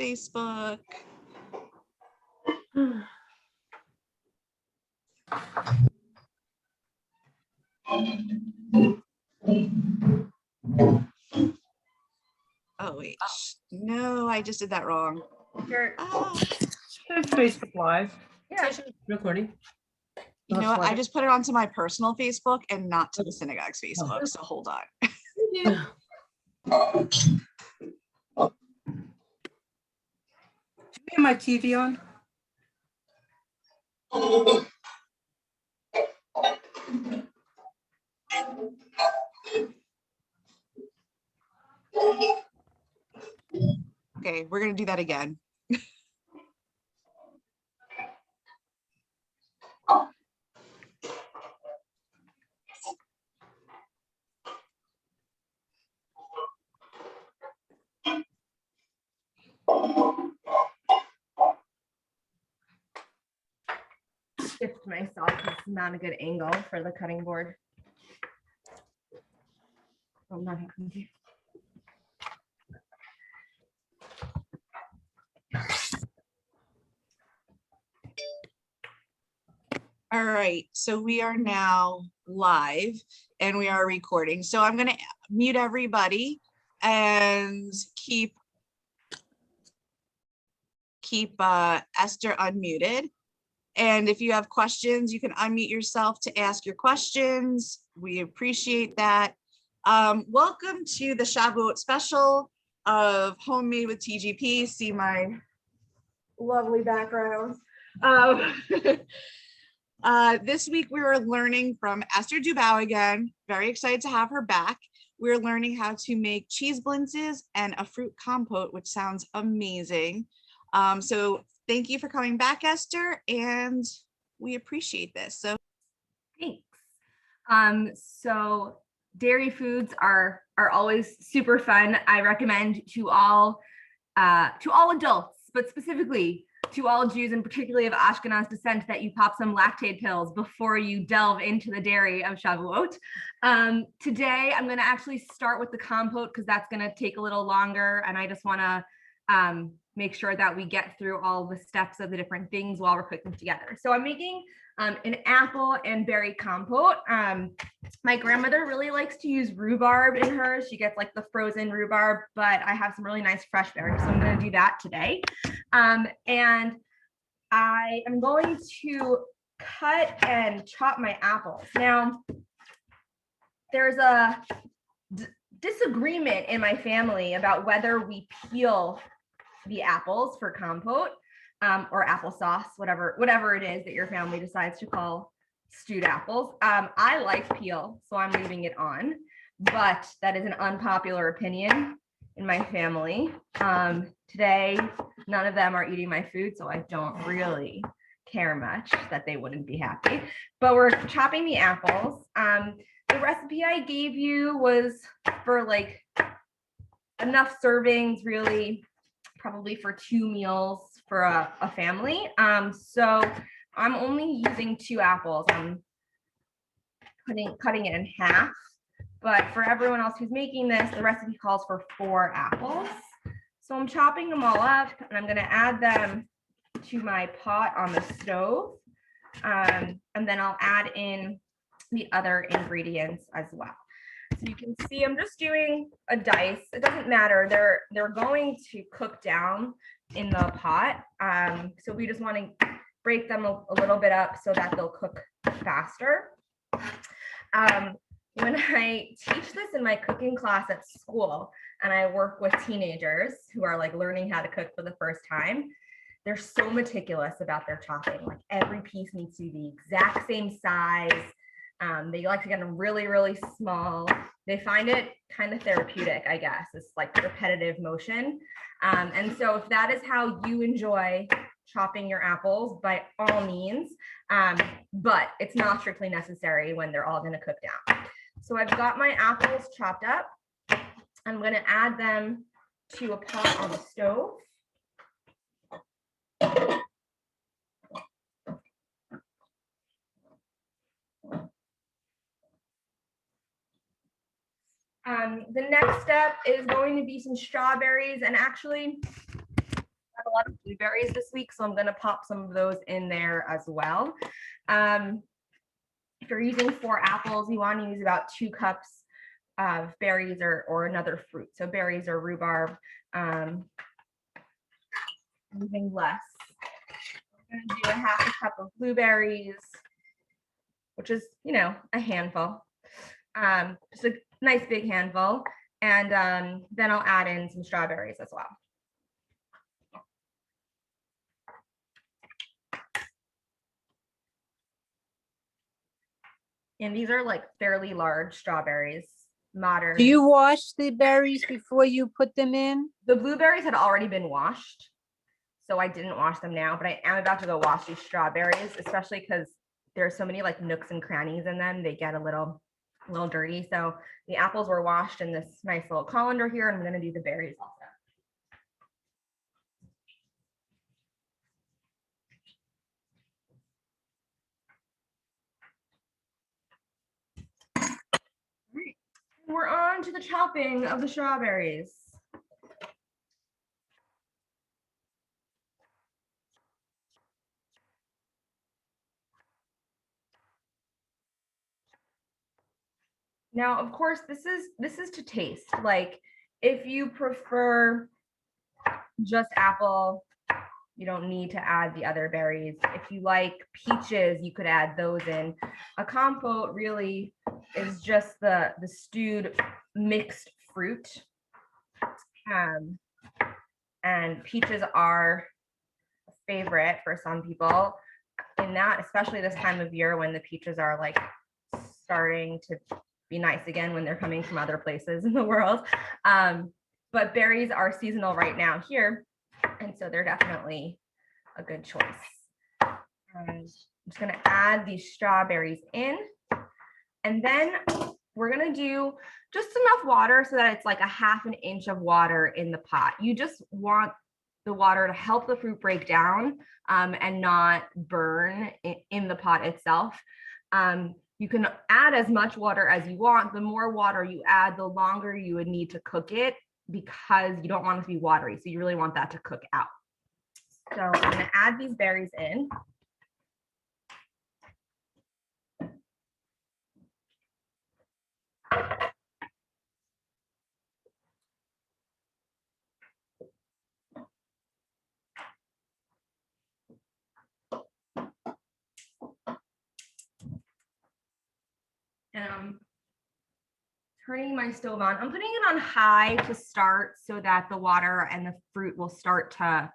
Facebook. Oh wait, no, I just did that wrong. Facebook Live. Yeah, Recording. You know what? I just put it onto my personal Facebook and not to the synagogue's Facebook. So hold on. Do you have my TV on? Okay, we're gonna do that again. Shift myself. It's not a good angle for the cutting board. I'm not having to. All right, so we are now live and we are recording. So I'm gonna mute everybody and keep Esther unmuted. And if you have questions, you can unmute yourself to ask your questions. We appreciate that. Welcome to the Shavuot special of Homemade with TGP. See my lovely background. This week we were learning from Esther Dubau again. Very excited to have her back. We're learning how to make cheese blintzes and a fruit compote, which sounds amazing. So thank you for coming back, Esther, and we appreciate this. So thanks. So dairy foods are always super fun. I recommend to all adults, but specifically to all Jews and particularly of Ashkenaz descent, that you pop some lactate pills before you delve into the dairy of Shavuot. Today, I'm going to actually start with the compote because that's going to take a little longer, and I just want to make sure that we get through all the steps of the different things while we're cooking together. So I'm making an apple and berry compote. My grandmother really likes to use rhubarb in hers. She gets like the frozen rhubarb, but I have some really nice fresh berries, so I'm going to do that today. And I am going to cut and chop my apples. Now, there's a disagreement in my family about whether we peel the apples for compote or applesauce, whatever it is that your family decides to call stewed apples. I like peel, so I'm leaving it on, but that is an unpopular opinion in my family. Today, none of them are eating my food, so I don't really care much that they wouldn't be happy. But we're chopping the apples. The recipe I gave you was for like enough servings, really, probably for 2 meals for a family. So I'm only using 2 apples. I'm cutting it in half. But for everyone else who's making this, the recipe calls for 4 apples. So I'm chopping them all up, and I'm going to add them to my pot on the stove. And then I'll add in the other ingredients as well. So you can see I'm just doing a dice. It doesn't matter. They're going to cook down in the pot. So we just want to break them a little bit up so that they'll cook faster. When I teach this in my cooking class at school, and I work with teenagers who are like learning how to cook for the first time, they're so meticulous about their chopping. Like every piece needs to be the exact same size. They like to get them really, really small. They find it kind of therapeutic, I guess. It's like repetitive motion. And so if that is how you enjoy chopping your apples, by all means, but it's not strictly necessary when they're all going to cook down. So I've got my apples chopped up. I'm going to add them to a pot on the stove. The next step is going to be some strawberries, and actually a lot of blueberries this week, so I'm going to pop some of those in there as well. If you're using 4 apples, you want to use about 2 cups of berries or another fruit. So berries or rhubarb, using less. I'm going to do a 1/2 cup of blueberries, which is, you know, a handful. Just a nice big handful. And then I'll add in some strawberries as well. And these are like fairly large strawberries, modern. Do you wash the berries before you put them in? The blueberries had already been washed, so I didn't wash them now, but I am about to go wash these strawberries, especially because there's so many like nooks and crannies in them. They get a little dirty. So the apples were washed in this nice little colander here, and I'm going to do the berries also. We're on to the chopping of the strawberries. Now, of course, this is to taste. Like, if you prefer just apple, you don't need to add the other berries. If you like peaches, you could add those in. A compote really is just the stewed mixed fruit. And peaches are a favorite for some people. In that, especially this time of year when the peaches are like starting to be nice again when they're coming from other places in the world. But berries are seasonal right now here, and so they're definitely a good choice. I'm just going to add these strawberries in, and then we're going to do just enough water so that it's like a 1/2 inch of water in the pot. You just want the water to help the fruit break down and not burn in the pot itself. You can add as much water as you want. The more water you add, the longer you would need to cook it, because you don't want it to be watery. So you really want that to cook out. So I'm going to add these berries in. And I'm turning my stove on. I'm putting it on high to start so that the water and the fruit will start to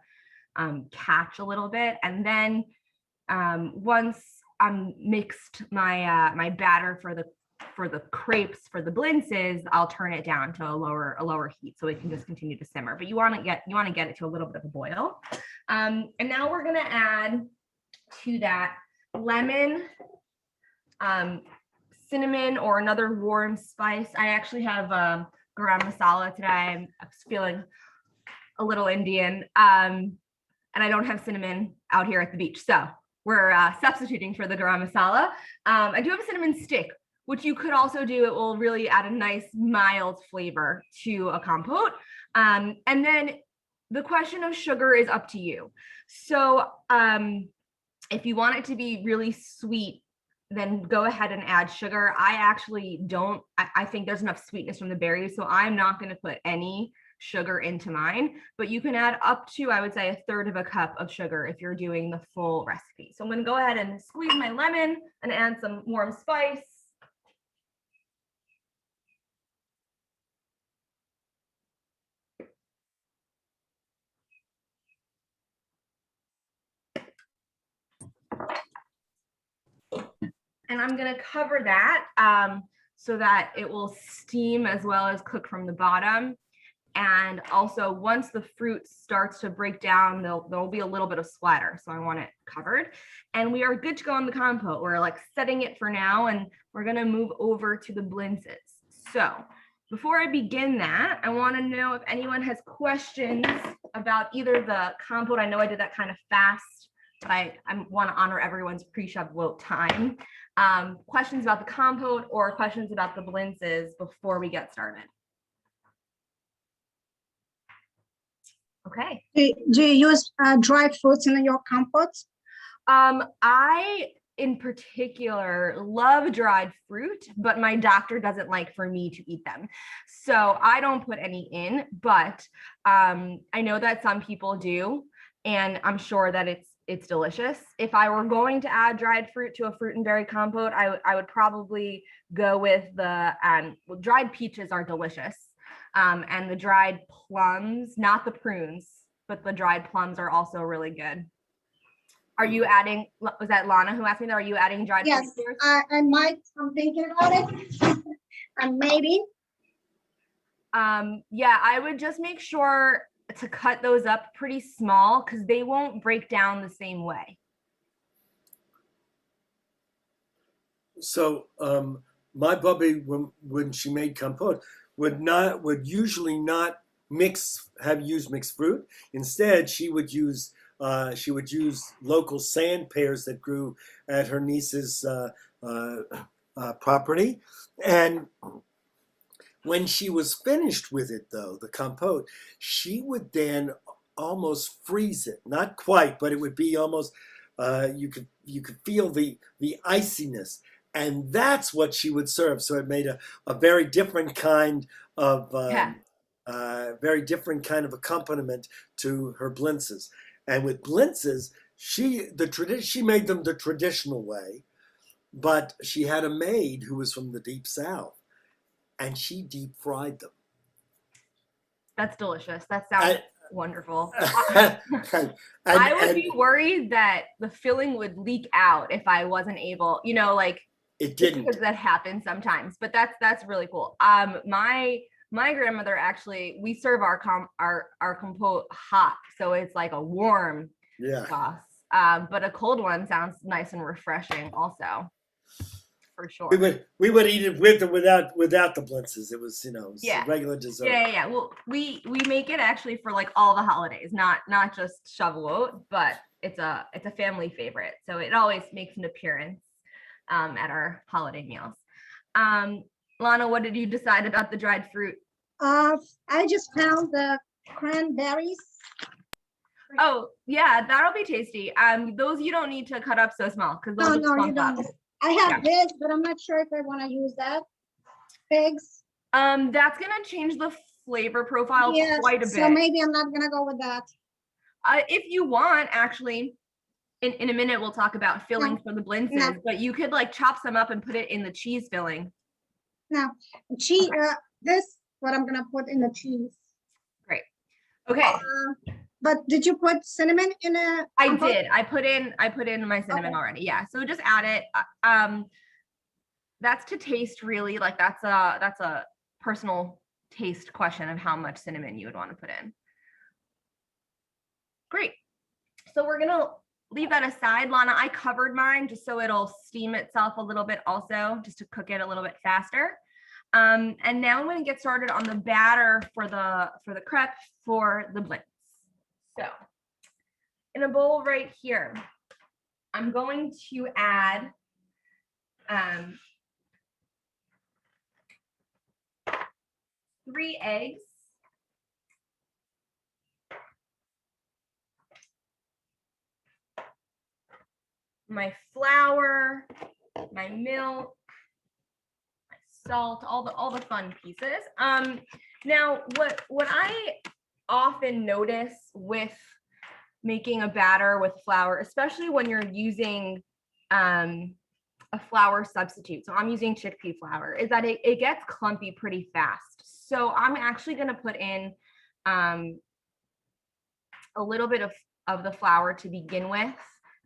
catch a little bit. And then once I'm mixed my batter for the crepes, for the Blintzes, I'll turn it down to a lower heat so it can just continue to simmer. But you want to get it to a little bit of a boil. And now we're going to add to that lemon, cinnamon, or another warm spice. I actually have garam masala today. I'm feeling a little Indian, and I don't have cinnamon out here at the beach, so we're substituting for the garam masala. I do have a cinnamon stick, which you could also do. It will really add a nice mild flavor to a compote. And then the question of sugar is up to you. So if you want it to be really sweet, then go ahead and add sugar. I actually don't. I think there's enough sweetness from the berries, so I'm not going to put any sugar into mine, but you can add up to, I would say, 1/3 cup of sugar if you're doing the full recipe. So I'm going to go ahead and squeeze my lemon and add some warm spice. And I'm going to cover that so that it will steam as well as cook from the bottom. And also, once the fruit starts to break down, there'll be a little bit of splatter. So I want it covered. And we are good to go on the compote. We're like setting it for now, and we're going to move over to the Blintzes. So before I begin that, I want to know if anyone has questions about either the compote. I know I did that kind of fast, but I want to honor everyone's pre-Shavuot time. Questions about the compote or questions about the Blintzes before we get started? Okay. Do you use dried fruits in your compotes? I in particular love dried fruit, but my doctor doesn't like for me to eat them. So I don't put any in, but I know that some people do, and I'm sure that it's delicious. If I were going to add dried fruit to a fruit and berry compote, I would probably go with the well, dried peaches are delicious. And the dried plums, not the prunes, but the dried plums are also really good. Are you adding, was that Lana who asked me that? Are you adding dried Yes, fruit to yours? I might. I'm thinking about it. And maybe. Yeah, I would just make sure to cut those up pretty small because they won't break down the same way. So my Bubby, when she made compote, would usually not use mixed fruit. Instead, she would use local sand pears that grew at her niece's property. And when she was finished with it, though, the compote, she would then almost freeze it. Not quite, but it would be almost, you could feel the iciness. And that's what she would serve. So it made a very different kind of accompaniment to her blintzes. And with blintzes, she made them the traditional way, but she had a maid who was from the deep south, and she deep fried them. That's delicious. That sounds wonderful. I would be worried that the filling would leak out if I wasn't able, like it didn't, because that happens sometimes, but that's really cool. My grandmother actually, we serve our compote hot, so it's like a warm sauce. But a cold one sounds nice and refreshing also, for sure. We would eat it with or without the blintzes. It was Yeah. a regular dessert. Yeah. Well, we make it actually for like all the holidays, not just Shavuot, but it's a family favorite, so it always makes an appearance at our holiday meals. Lana, what did you decide about the dried fruit? I just found the cranberries. Oh yeah, that'll be tasty. Those you don't need to cut up so small because they'll just No, you clump up. don't. I have this, but I'm not sure if I want to use that. Figs. That's gonna change the flavor profile quite a bit. So maybe I'm not gonna go with that. If you want, actually, in a minute we'll talk about fillings for the blintzes, but you could like chop some up and put it in the cheese filling. No, cheese. This what I'm gonna put in the cheese. Great. Okay. But did you put cinnamon in a? I did. I put in my cinnamon already. Yeah. So just add it. That's to taste, really. Like that's a personal taste question of how much cinnamon you would want to put in. Great. So we're gonna leave that aside. Lana, I covered mine just so it'll steam itself a little bit also, just to cook it a little bit faster. And now I'm going to get started on the batter for the crepe for the blintz. So in a bowl right here, I'm going to add 3 eggs, my flour, my milk, my salt, all the fun pieces. Now what I often notice with making a batter with flour, especially when you're using a flour substitute, so I'm using chickpea flour, is that it gets clumpy pretty fast. So I'm actually going to put in a little bit of the flour to begin with,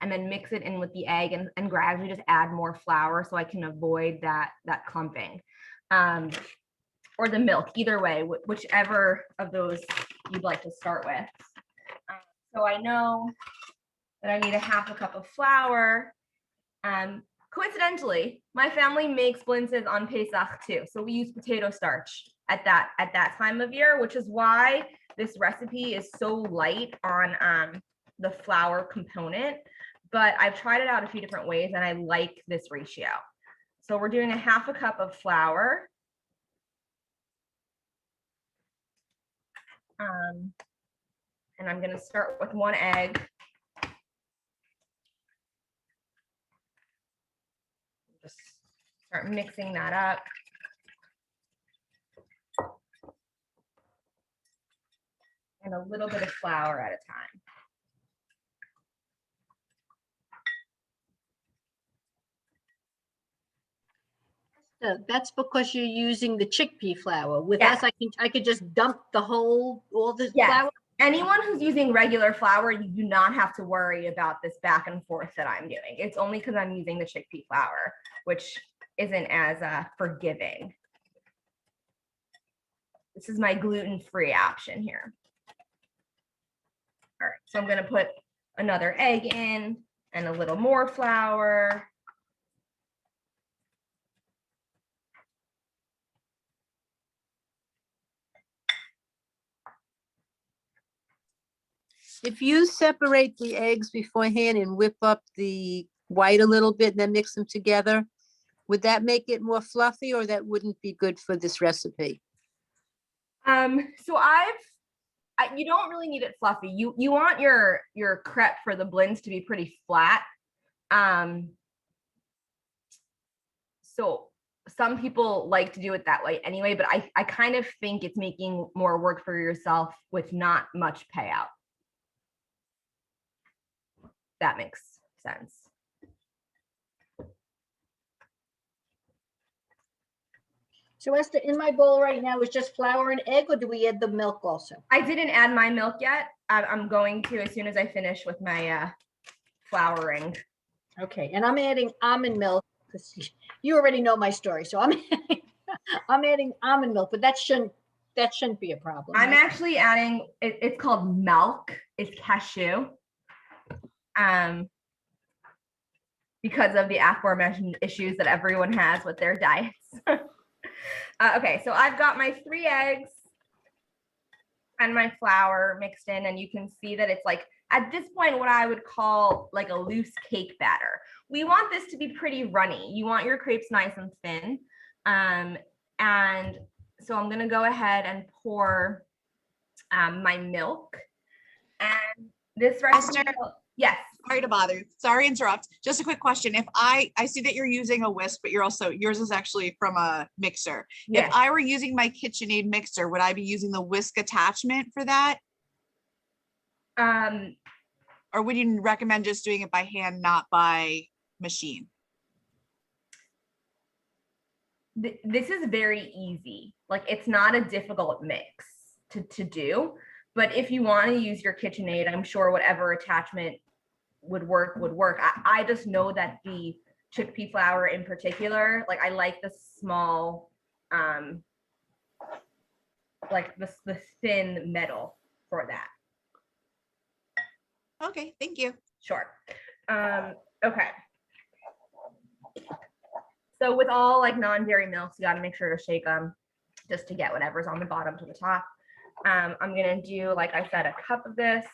and then mix it in with the egg and gradually just add more flour so I can avoid that clumping. Or the milk, either way, whichever of those you'd like to start with. So I know that I need a 1/2 cup of flour. Coincidentally, my family makes blintzes on Pesach too. So we use potato starch at that time of year, which is why this recipe is so light on the flour component. But I've tried it out a few different ways and I like this ratio. So we're doing a 1/2 cup of flour. And I'm gonna start with 1 egg. Just start mixing that up. And a little bit of flour at a time. That's because you're using the chickpea flour. With Yeah. us, I could just dump all the Yes. flour. Anyone who's using regular flour, you do not have to worry about this back and forth that I'm doing. It's only because I'm using the chickpea flour, which isn't as forgiving. This is my gluten-free option here. All right, so I'm gonna put another egg in and a little more flour. If you separate the eggs beforehand and whip up the white a little bit and then mix them together, would that make it more fluffy or that wouldn't be good for this recipe? So you don't really need it fluffy. You want your crepe for the blends to be pretty flat. So some people like to do it that way anyway, but I kind of think it's making more work for yourself with not much payout. That makes sense. So Esther, in my bowl right now is just flour and egg, or do we add the milk also? I didn't add my milk yet. I'm going to as soon as I finish with my flouring. Okay, and I'm adding almond milk because you already know my story. So I'm adding almond milk, but that shouldn't be a problem. I'm right? actually adding it's called milk. It's cashew. Because of the aforementioned issues that everyone has with their diets. Okay, so I've got my 3 eggs and my flour mixed in, and you can see that it's like, at this point, what I would call like a loose cake batter. We want this to be pretty runny. You want your crepes nice and thin. And so I'm gonna go ahead and pour my milk. And this recipe, Esther? yes. Sorry to bother you. Sorry to interrupt. Just a quick question. If I see that you're using a whisk, but yours is actually from a mixer. Yes. If I were using my KitchenAid mixer, would I be using the whisk attachment for that? Or would you recommend just doing it by hand, not by machine? This is very easy. Like, it's not a difficult mix to do, but if you want to use your KitchenAid, I'm sure whatever attachment would work. I just know that the chickpea flour in particular, like, I like the small, like the thin metal for that. Okay, thank you. Sure. Okay. So with all like non-dairy milks, you got to make sure to shake them just to get whatever's on the bottom to the top. I'm gonna do, like I said, a cup of this,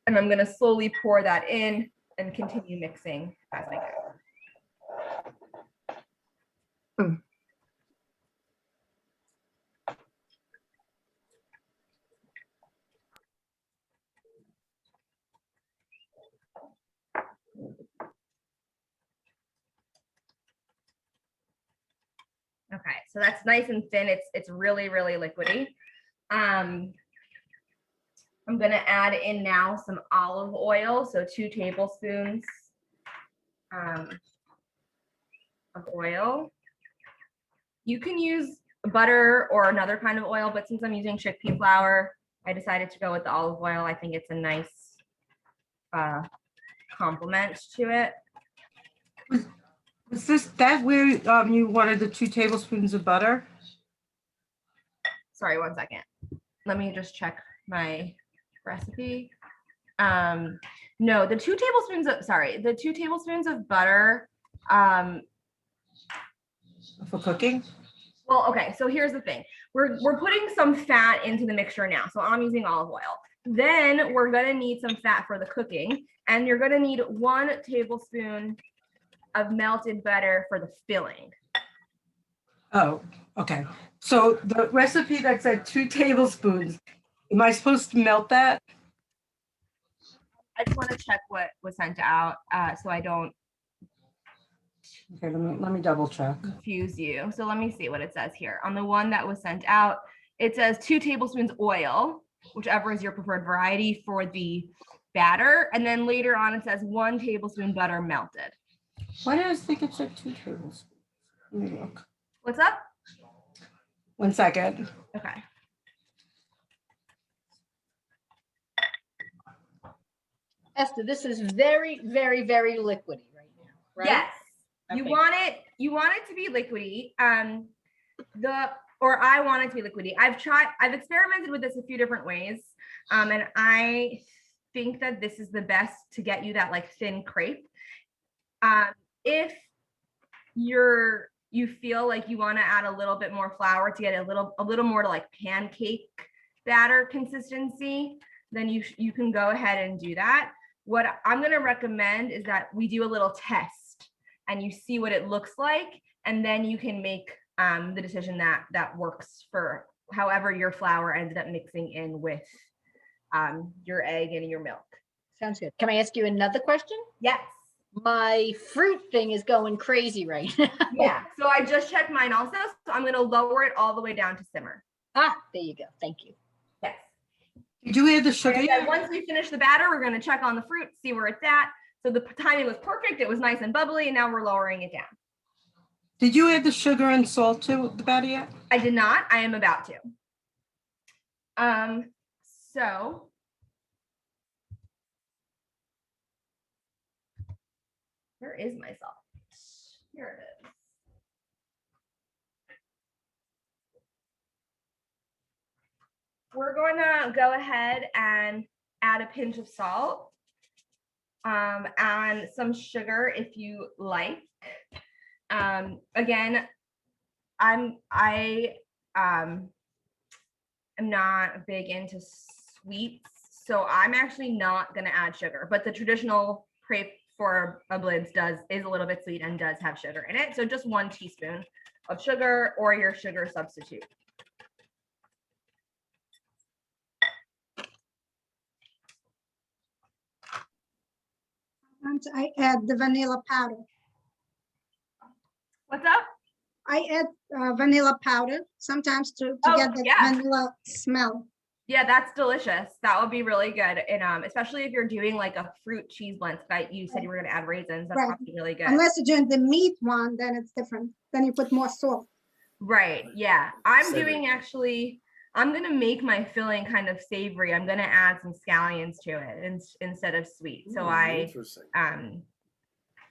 and I'm gonna slowly pour that in and continue mixing as I go. Okay, so that's nice and thin. It's really, really liquidy. I'm gonna add in now some olive oil, so 2 tablespoons of oil. You can use butter or another kind of oil, but since I'm using chickpea flour, I decided to go with the olive oil. I think it's a nice complement to it. Was that where you wanted the 2 tablespoons of butter? Sorry, 1 second. Let me just check my recipe. No, the 2 tablespoons of butter. For cooking? Well, okay, so here's the thing. We're putting some fat into the mixture now. So I'm using olive oil. Then we're gonna need some fat for the cooking, and you're gonna need 1 tablespoon of melted butter for the filling. Oh, okay. So the recipe that said 2 tablespoons, Am I supposed to melt that? I just want to check what was sent out so I don't Okay, let me double check. confuse you. So let me see what it says here. On the one that was sent out, it says 2 tablespoons oil, whichever is your preferred variety for the batter. And then later on, it says 1 tablespoon butter melted. Why did I think it said 2 tablespoons? Let me look. What's up? 1 second. Okay. Esther, this is very, very, very liquidy right now, right? Yes. You Okay. want it to be liquidy. Or I want it to be liquidy. I've experimented with this a few different ways. And I think that this is the best to get you that like thin crepe. If you feel like you want to add a little bit more flour to get a little more to like pancake batter consistency, then you can go ahead and do that. What I'm going to recommend is that we do a little test and you see what it looks like, and then you can make the decision that works for however your flour ended up mixing in with your egg and your milk. Sounds good. Can I ask you another question? Yes. My fruit thing is going crazy right now. Yeah. So I just checked mine also. So I'm going to lower it all the way down to simmer. Ah, there you go. Thank you. Yes. Did you add the sugar And yet? then once we finish the batter, we're going to check on the fruit, see where it's at. So the timing was perfect. It was nice and bubbly. And now we're lowering it down. Did you add the sugar and salt to the batter yet? I did not. I am about to. So where is my salt? Here it is. We're going to go ahead and add a pinch of salt and some sugar if you like. Again, I am not big into sweets, so I'm actually not going to add sugar, but the traditional crepe for a Blintzes is a little bit sweet and does have sugar in it. So just 1 teaspoon of sugar or your sugar substitute. Sometimes I add the vanilla powder. What's up? I add vanilla powder sometimes to Oh, get the yeah. vanilla smell. Yeah, that's delicious. That would be really good. And especially if you're doing like a fruit cheese blend that you said you were going to add raisins, that's Right. probably really good. Unless you're doing the meat one, then it's different. Then you put more salt. Right. Yeah. I'm Savory. doing actually, I'm going to make my filling kind of savory. I'm going to add some scallions to it instead of sweet. So Interesting.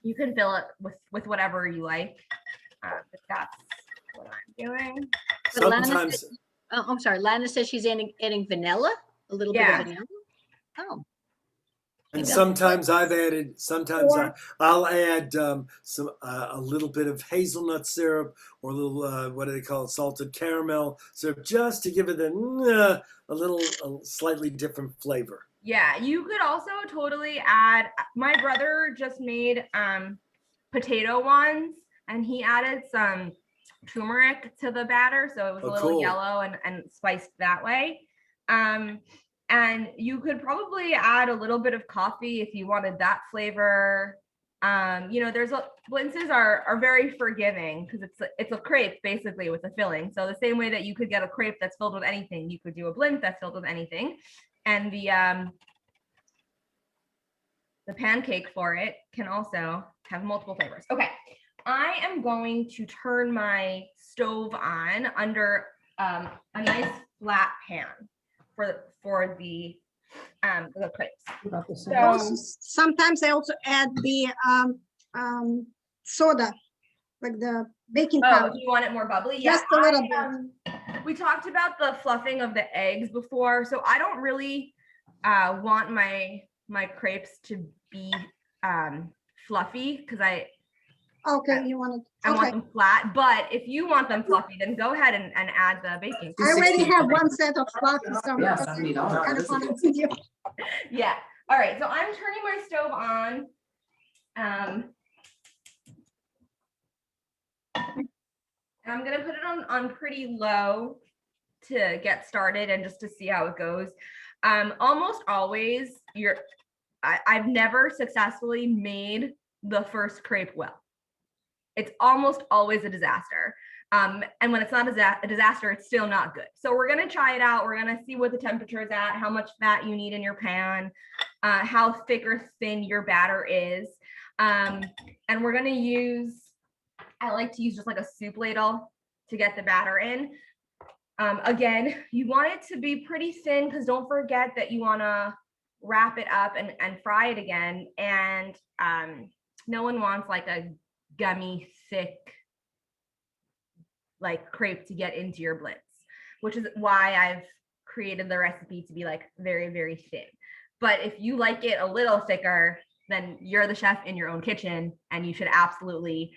you can fill it with whatever you like. But that's what I'm doing. But Lana Sometimes, Oh, I'm sorry. Lana says she's adding vanilla, a little bit Yeah. of vanilla. Oh, and maybe sometimes I've added. Sometimes Or- I'll add some a little bit of hazelnut syrup or a little what do they call it, salted caramel syrup, just to give it a slightly different flavor. Yeah, you could also totally add, my brother just made potato ones and he added some turmeric to the batter. So it was Oh, a little cool. yellow and spiced that way. And you could probably add a little bit of coffee if you wanted that flavor. There's Blintzes are very forgiving because it's a crepe basically with a filling. So the same way that you could get a crepe that's filled with anything, you could do a Blintz that's filled with anything. And the pancake for it can also have multiple flavors. Okay, I am going to turn my stove on under a nice flat pan for the crepes. about the same. Also, sometimes I also add the soda, like the baking Oh, powder. if you want it more bubbly, Just a little bit. We talked about the fluffing of the eggs before, so I don't really want my crepes to be fluffy because I Okay, you want it. want Okay. them flat. But if you want them fluffy, then go ahead and add the baking. I already have one set of fluffy, so Yeah, that's $70. kind of fun with you. Yeah. All right. So I'm turning my stove on. And I'm gonna put it on pretty low. to get started and just to see how it goes. Almost always I've never successfully made the first crepe well. It's almost always a disaster. And when it's not a disaster, it's still not good. So we're gonna try it out. We're gonna see what the temperature is at, how much fat you need in your pan, how thick or thin your batter is. And we're gonna use, I like to use just like a soup ladle to get the batter in. Again, you want it to be pretty thin because don't forget that you wanna wrap it up and fry it again. And no one wants like a gummy, thick, like crepe to get into your blintz, which is why I've created the recipe to be like very, very thin. But if you like it a little thicker, then you're the chef in your own kitchen and you should absolutely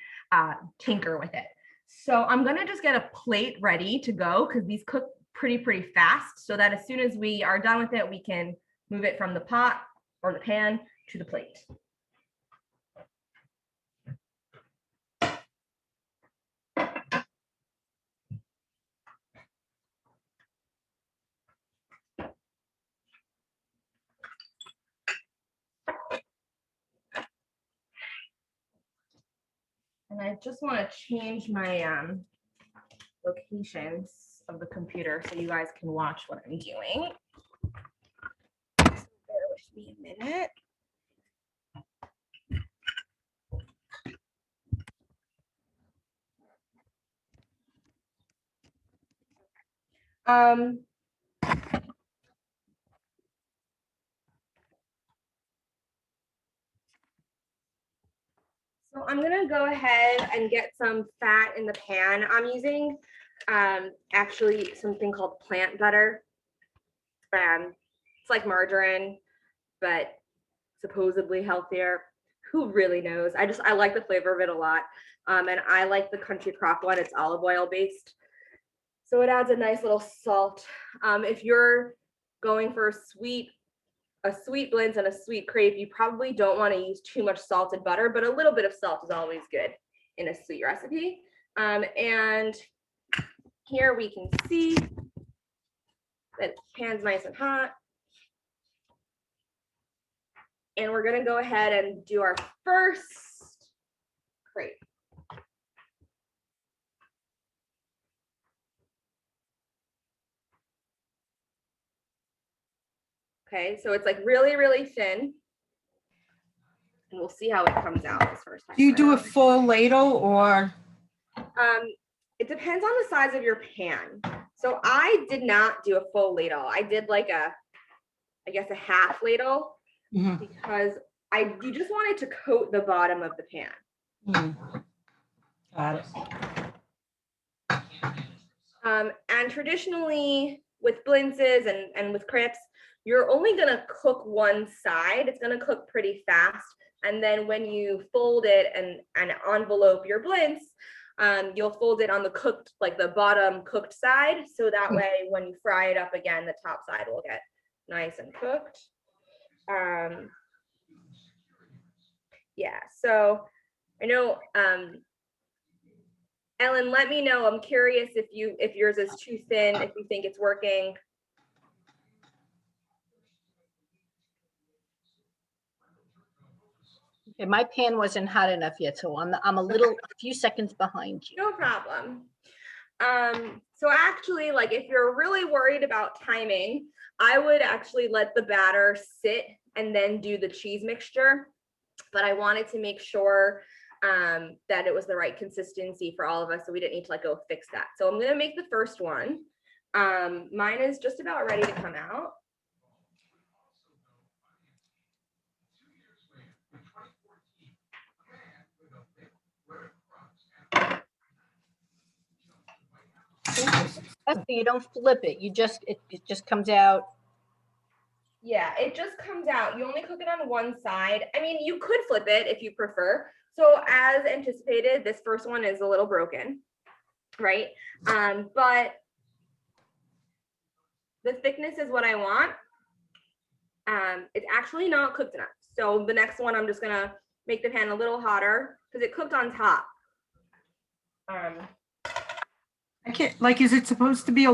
tinker with it. So I'm gonna just get a plate ready to go because these cook pretty fast, so that as soon as we are done with it, we can move it from the pot or the pan to the plate. And I just want to change my locations of the computer so you guys can watch what I'm doing. So bear with me a minute. So I'm gonna go ahead and get some fat in the pan. I'm using actually something called plant butter. It's like margarine, but supposedly healthier. Who really knows? I like the flavor of it a lot. And I like the country crock one. It's olive oil based. So it adds a nice little salt. If you're going for a sweet blintz and a sweet crepe, you probably don't want to use too much salted butter, but a little bit of salt is always good in a sweet recipe. And here we can see that the pan's nice and hot. And we're gonna go ahead and do our first crepe. Okay, so it's like really thin. And we'll see how it comes out this first time. Do you do a around. full ladle or? It depends on the size of your pan. So I did not do a full ladle. I did like I guess a half ladle because you just wanted to coat the bottom of the pan. Got it. And traditionally with blintzes and with crepes, you're only gonna cook one side. It's gonna cook pretty fast. And then when you fold it and envelope your blintz, you'll fold it on the cooked, like the bottom cooked side. So that way, when you fry it up again, the top side will get nice and cooked. Yeah, so I know, Ellen, let me know. I'm curious if yours is too thin, if you think it's working. Okay, my pan wasn't hot enough yet, so I'm a few seconds behind you. No problem. So actually, like if you're really worried about timing, I would actually let the batter sit and then do the cheese mixture. But I wanted to make sure that it was the right consistency for all of us, so we didn't need to like go fix that. So I'm gonna make the first one. Mine is just about ready to come out. So you don't flip it. You just it just comes out. Yeah, it just comes out. You only cook it on one side. I mean, you could flip it if you prefer. So as anticipated, this first one is a little broken, right? But the thickness is what I want. It's actually not cooked enough. So the next one, I'm just gonna make the pan a little hotter because it cooked on top. I can't, like, is it supposed to be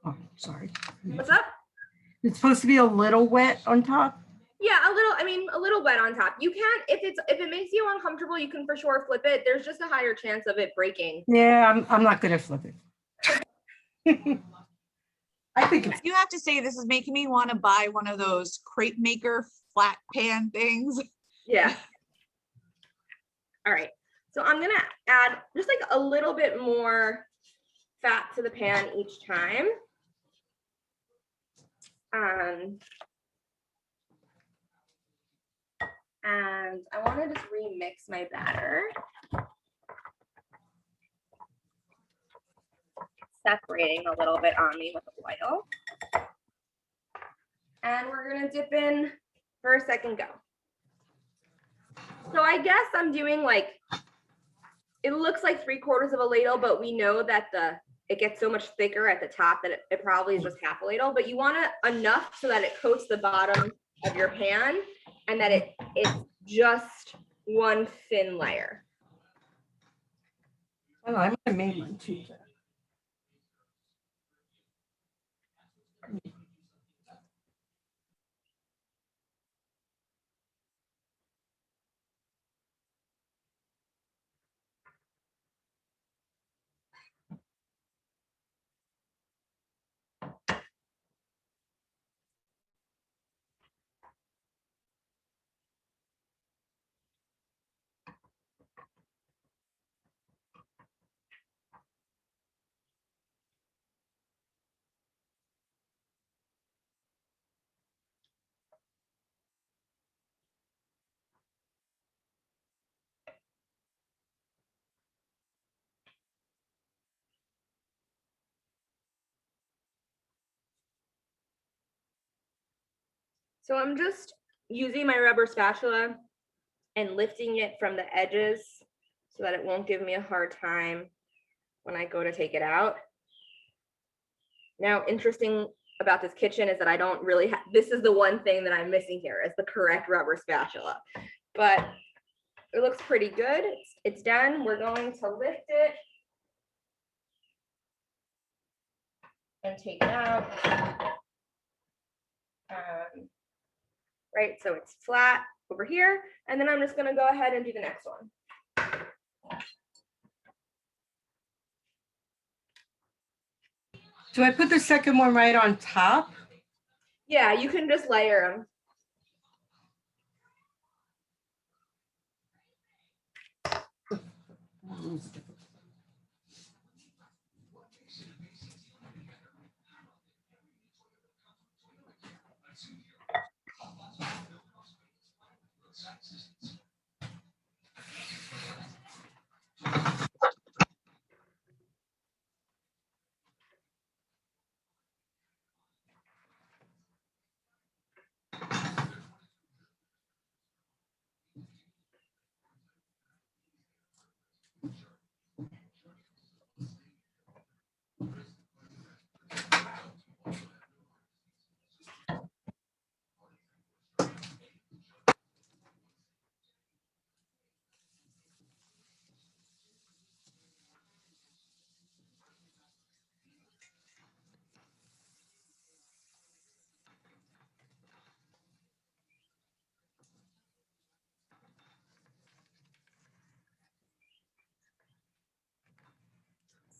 Oh, sorry. What's up? It's supposed to be a little wet on top. Yeah, a little, I mean, a little wet on top. You can, if it makes you uncomfortable, you can for sure flip it. There's just a higher chance of it breaking. Yeah, I'm not good at flipping. I think it's, You have to say this is making me want to buy one of those crepe maker flat pan things. Yeah. All right. So I'm gonna add just like a little bit more fat to the pan each time. And I want to just remix my batter. Separating a little bit on me with the oil. And we're gonna dip in for a second go. So I guess I'm doing like, it looks like 3/4 of a ladle, but we know that it gets so much thicker at the top that it probably is just half a ladle, but you want it enough so that it coats the bottom of your pan and that it's just one thin layer. I don't know, I might have made mine too. So I'm just using my rubber spatula and lifting it from the edges so that it won't give me a hard time when I go to take it out. Now, interesting about this kitchen is that I don't really have, this is the one thing that I'm missing here is the correct rubber spatula, but it looks pretty good. It's done. We're going to lift it and take it out. Right, so it's flat over here, and then I'm just gonna go ahead and do the next one. Do I put the second one right on top? Yeah, you can just layer them.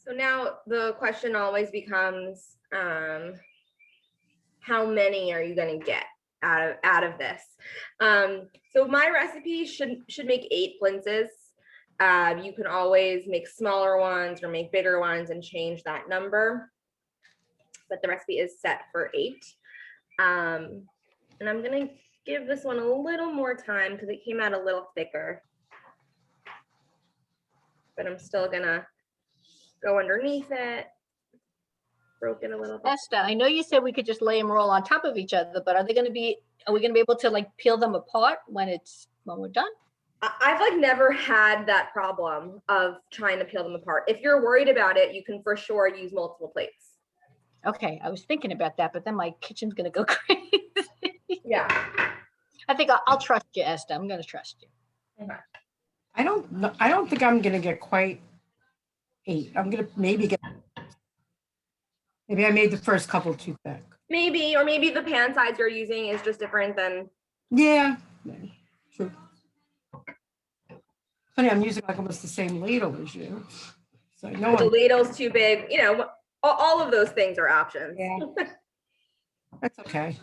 So now the question always becomes, how many are you going to get out of this? So my recipe should make 8 blintzes. You can always make smaller ones or make bigger ones and change that number, but the recipe is set for 8. And I'm going to give this one a little more time because it came out a little thicker, but I'm still gonna go underneath it, broke it a little bit. Esther, I know you said we could just lay them all on top of each other, but are we gonna be able to like peel them apart when we're done? I've like never had that problem of trying to peel them apart. If you're worried about it, you can for sure use multiple plates. Okay, I was thinking about that, but then my kitchen's gonna go crazy. Yeah. I think I'll trust you, Esther. I'm gonna trust you. Okay. I don't think I'm gonna get quite 8. I'm gonna maybe Maybe I made the first couple too thick. Maybe, or maybe the pan size you're using is just different than. Yeah, true. Funny, I'm using like almost the same ladle as you. So no The one, ladle's too big, you know, all of those things are options. yeah, that's okay.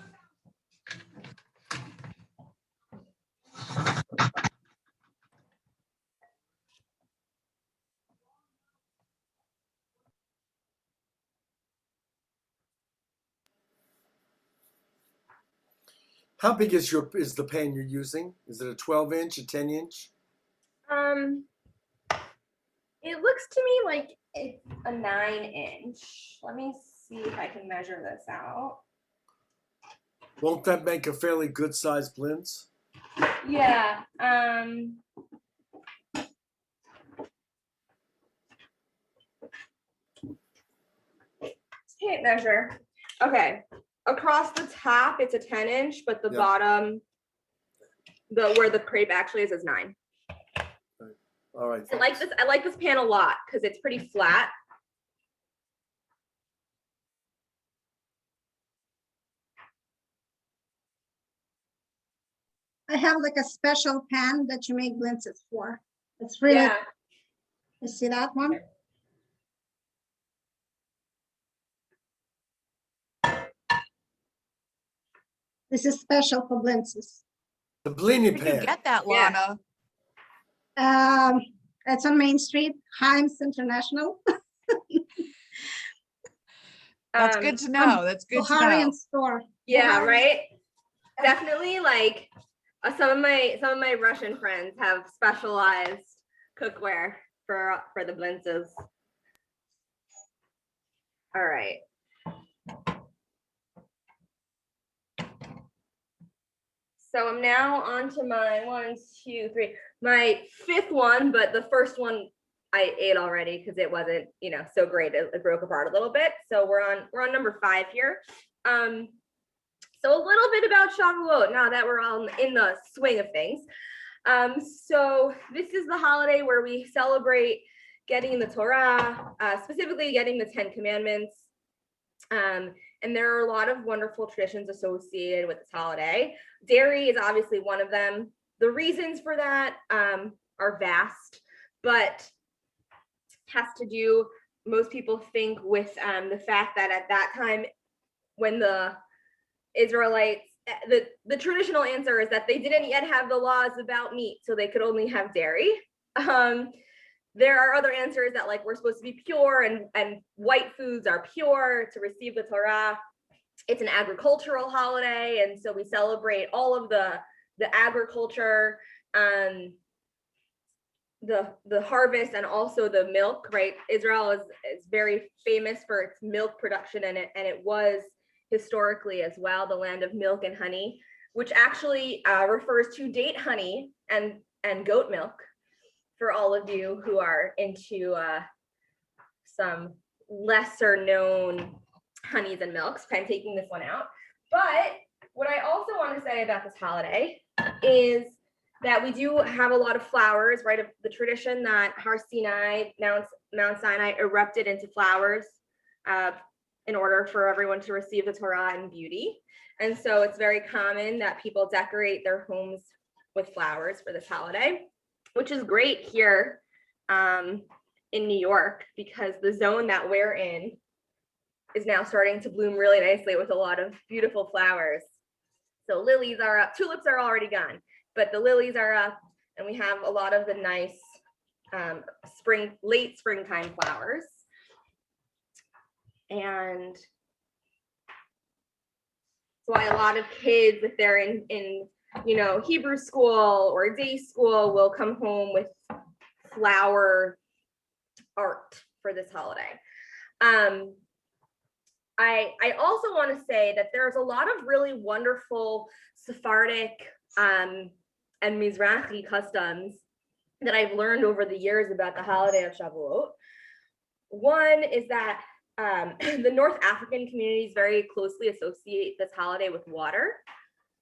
How big is the pan you're using? Is it a 12-inch, a 10-inch? It looks to me like it's a 9-inch. Let me see if I can measure this out. Won't that make a fairly good sized blintz? Yeah. Tape measure. Okay. Across the top, it's a 10-inch, but the Yeah. bottom, where the crepe actually is 9. All right. I like this. I like this pan a lot because it's pretty flat. I have like a special pan that you make blintzes for. It's really, Yeah. you see that one? This is special for blintzes. The blini Where'd you pan. get that, Yeah. Lana? It's on Main Street, Heinz International. That's good to know. That's good to know. Hurry store. Yeah, Buhari. right. Definitely, like some of my Russian friends have specialized cookware for the Blintzes. All right. So I'm now on to my 1, 2, 3, my 5th one, but the first one I ate already because it wasn't, you know, so great. It broke apart a little bit. So we're on number 5 here. So a little bit about Shavuot now that we're all in the swing of things. So this is the holiday where we celebrate getting the Torah, specifically getting the 10 Commandments. And there are a lot of wonderful traditions associated with this holiday. Dairy is obviously one of them. The reasons for that are vast, but has to do, most people think, with the fact that at that time when the Israelites, the traditional answer is that they didn't yet have the laws about meat, so they could only have dairy. There are other answers that, like, we're supposed to be pure and white foods are pure to receive the Torah. It's an agricultural holiday, and so we celebrate all of the agriculture, the harvest, and also the milk, right? Israel is very famous for its milk production, and it was historically as well the land of milk and honey, which actually refers to date honey and goat milk, for all of you who are into some lesser known honeys and milks. I'm taking this one out. But what I also want to say about this holiday is that we do have a lot of flowers, right? Of the tradition that Har Sinai, Mount Sinai, erupted into flowers in order for everyone to receive the Torah in beauty. And so it's very common that people decorate their homes with flowers for this holiday, which is great here in New York, because the zone that we're in is now starting to bloom really nicely with a lot of beautiful flowers. So lilies are up, tulips are already gone, but the lilies are up, and we have a lot of the nice late springtime flowers. And that's why a lot of kids, if they're in you know, Hebrew school or day school, will come home with flower art for this holiday. I also want to say that there's a lot of really wonderful Sephardic and Mizrahi customs that I've learned over the years about the holiday of Shavuot. One is that the North African communities very closely associate this holiday with water,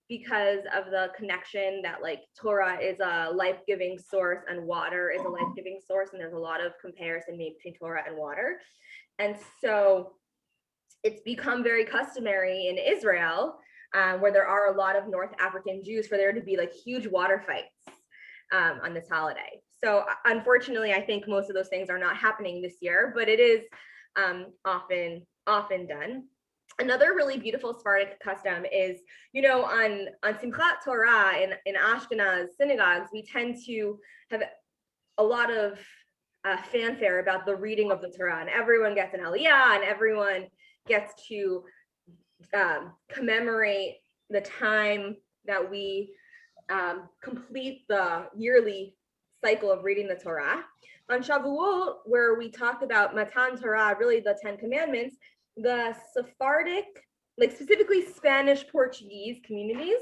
because of the connection that, like, Torah is a life-giving source and water is a life-giving source, and there's a lot of comparison made between Torah and water. And so it's become very customary in Israel, where there are a lot of North African Jews, for there to be like huge water fights on this holiday. So unfortunately, I think most of those things are not happening this year, but it is often done. Another really beautiful Sephardic custom is, on Simchat Torah in Ashkenaz synagogues, we tend to have a lot of fanfare about the reading of the Torah, and everyone gets an aliyah, and everyone gets to commemorate the time that we complete the yearly cycle of reading the Torah. On Shavuot, where we talk about Matan Torah, really the 10 Commandments, the Sephardic, like specifically Spanish Portuguese communities,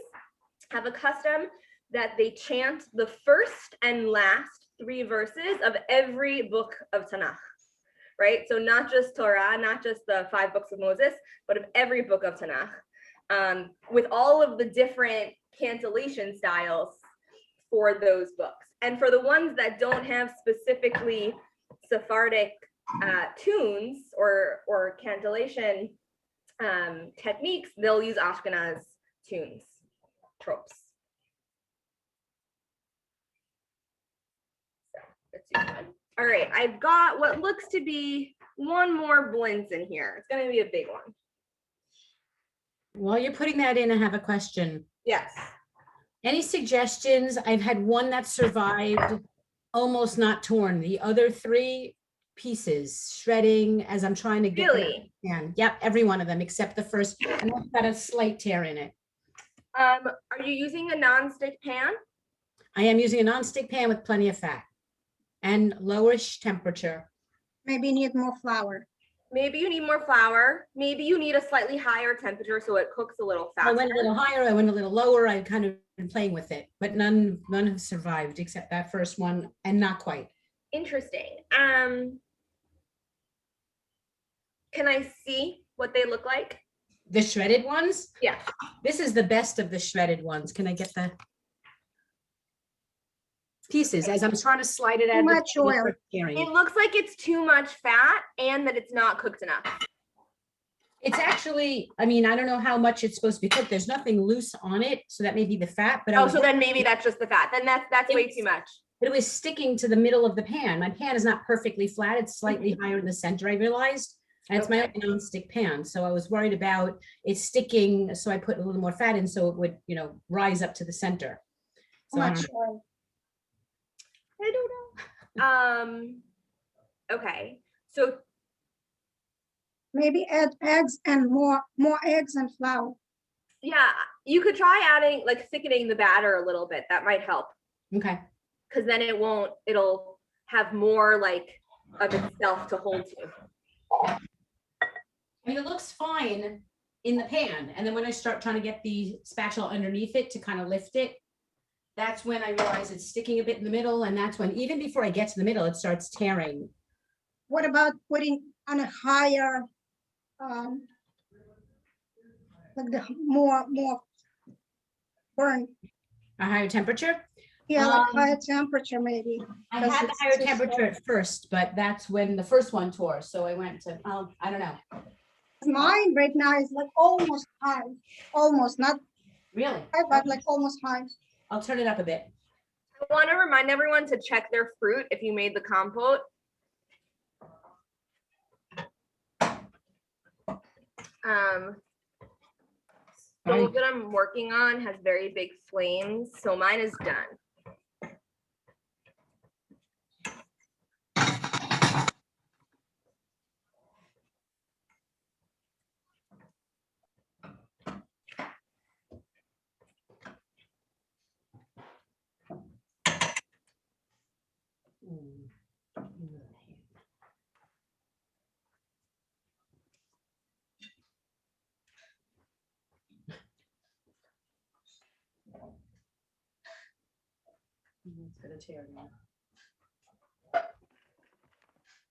have a custom that they chant the first and last 3 verses of every book of Tanakh, right? So not just Torah, not just the 5 books of Moses, but of every book of Tanakh, with all of the different cantillation styles for those books. And for the ones that don't have specifically Sephardic tunes or cantillation techniques, they'll use Ashkenaz tunes, tropes. So let's use one. All right, I've got what looks to be one more blintz in here. It's going to be a big one. While you're putting that in, I have a question. Yes. Any suggestions? I've had one that survived, almost not torn. The other 3 pieces shredding as I'm trying to get them Really? in. Yep, every one of them except the first, and it's got a slight tear in it. Are you using a non-stick pan? I am using a non-stick pan with plenty of fat and lowish temperature. Maybe you need more flour. Maybe you need more flour. Maybe you need a slightly higher temperature so it cooks a little I faster. went a little higher, I went a little lower. I've kind of been playing with it, but none have survived except that first one, and not quite. Interesting. Can I see what they look like? The shredded ones? Yeah. This is the best of the shredded ones. Can I get the pieces as I'm trying to slide it out? Too much oil. It looks like it's too much fat and that it's not cooked enough. It's actually, I mean, I don't know how much it's supposed to be cooked. There's nothing loose on it, so that may be the fat, but Oh, so then maybe that's just the fat. Then that's way too much. but it was sticking to the middle of the pan. My pan is not perfectly flat. It's slightly higher in the center, I realized. And it's my Okay. own non-stick pan. So I was worried about it sticking. So I put a little more fat in so it would, rise up to the center. Too So I much don't- oil. I don't know. Okay. So Maybe add eggs and more eggs and flour. yeah, you could try adding, like, thickening the batter a little bit. That might help. Okay. Because then it'll have more like of itself to hold to. I mean, it looks fine in the pan. And then when I start trying to get the spatula underneath it to kind of lift it, that's when I realize it's sticking a bit in the middle. And that's when, even before I get to the middle, it starts tearing. What about putting on a higher, like the more burn? A higher temperature. Yeah, like Um, higher temperature maybe. I because had the it's higher too temperature slow. at first, but that's when the first one tore. So I went to, I don't know. Mine right now is like almost high, almost not Really? high, but like almost high. I'll turn it up a bit. I want to remind everyone to check their fruit if you made the compote. Stove that I'm working on has very big flames, so mine is done.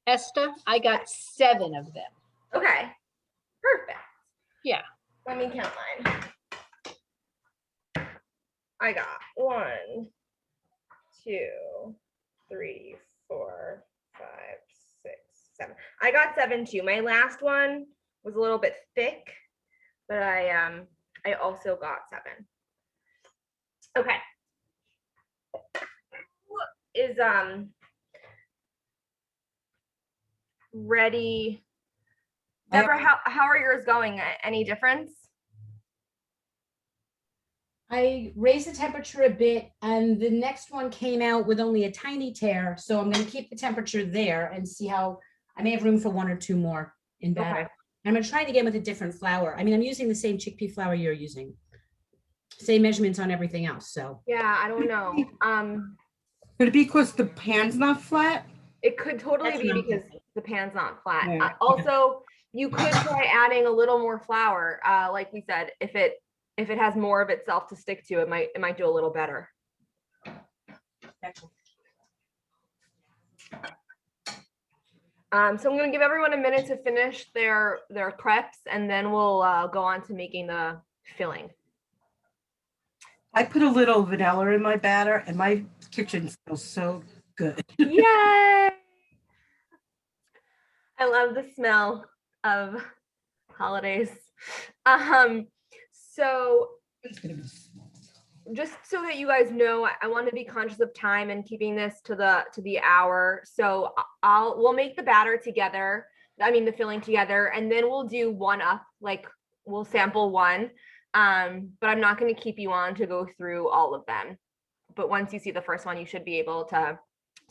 Esther, I got 7 of them. Okay, perfect. Yeah. Let me count mine. I got 1, 2, 3, 4, 5, 6, 7. I got 7 too. My last one was a little bit thick, but I also got 7. Okay. Who is ready? Deborah, how are yours going? Any difference? I raised the temperature a bit, and the next one came out with only a tiny tear. So I'm going to keep the temperature there and see how I may have room for 1 or 2 more in batter. Okay. I'm going to try it again with a different flour. I mean, I'm using the same chickpea flour you're using. Same measurements on everything else. So Yeah, I don't know. Could it be because the pan's not flat? It could totally That's be what I'm because the pan's not flat. Yeah, okay. Also, you could try adding a little more flour. Like we said, if it has more of itself to stick to, it might do a little better. So I'm going to give everyone a minute to finish their preps, and then we'll go on to making the filling. I put a little vanilla in my batter and my kitchen smells so good. Yay! I love the smell of holidays. So just so that you guys know, I want to be conscious of time and keeping this to the hour. So we'll make the batter together. I mean, the filling together, and then we'll do one up, like we'll sample one. But I'm not going to keep you on to go through all of them. But once you see the first one, you should be able to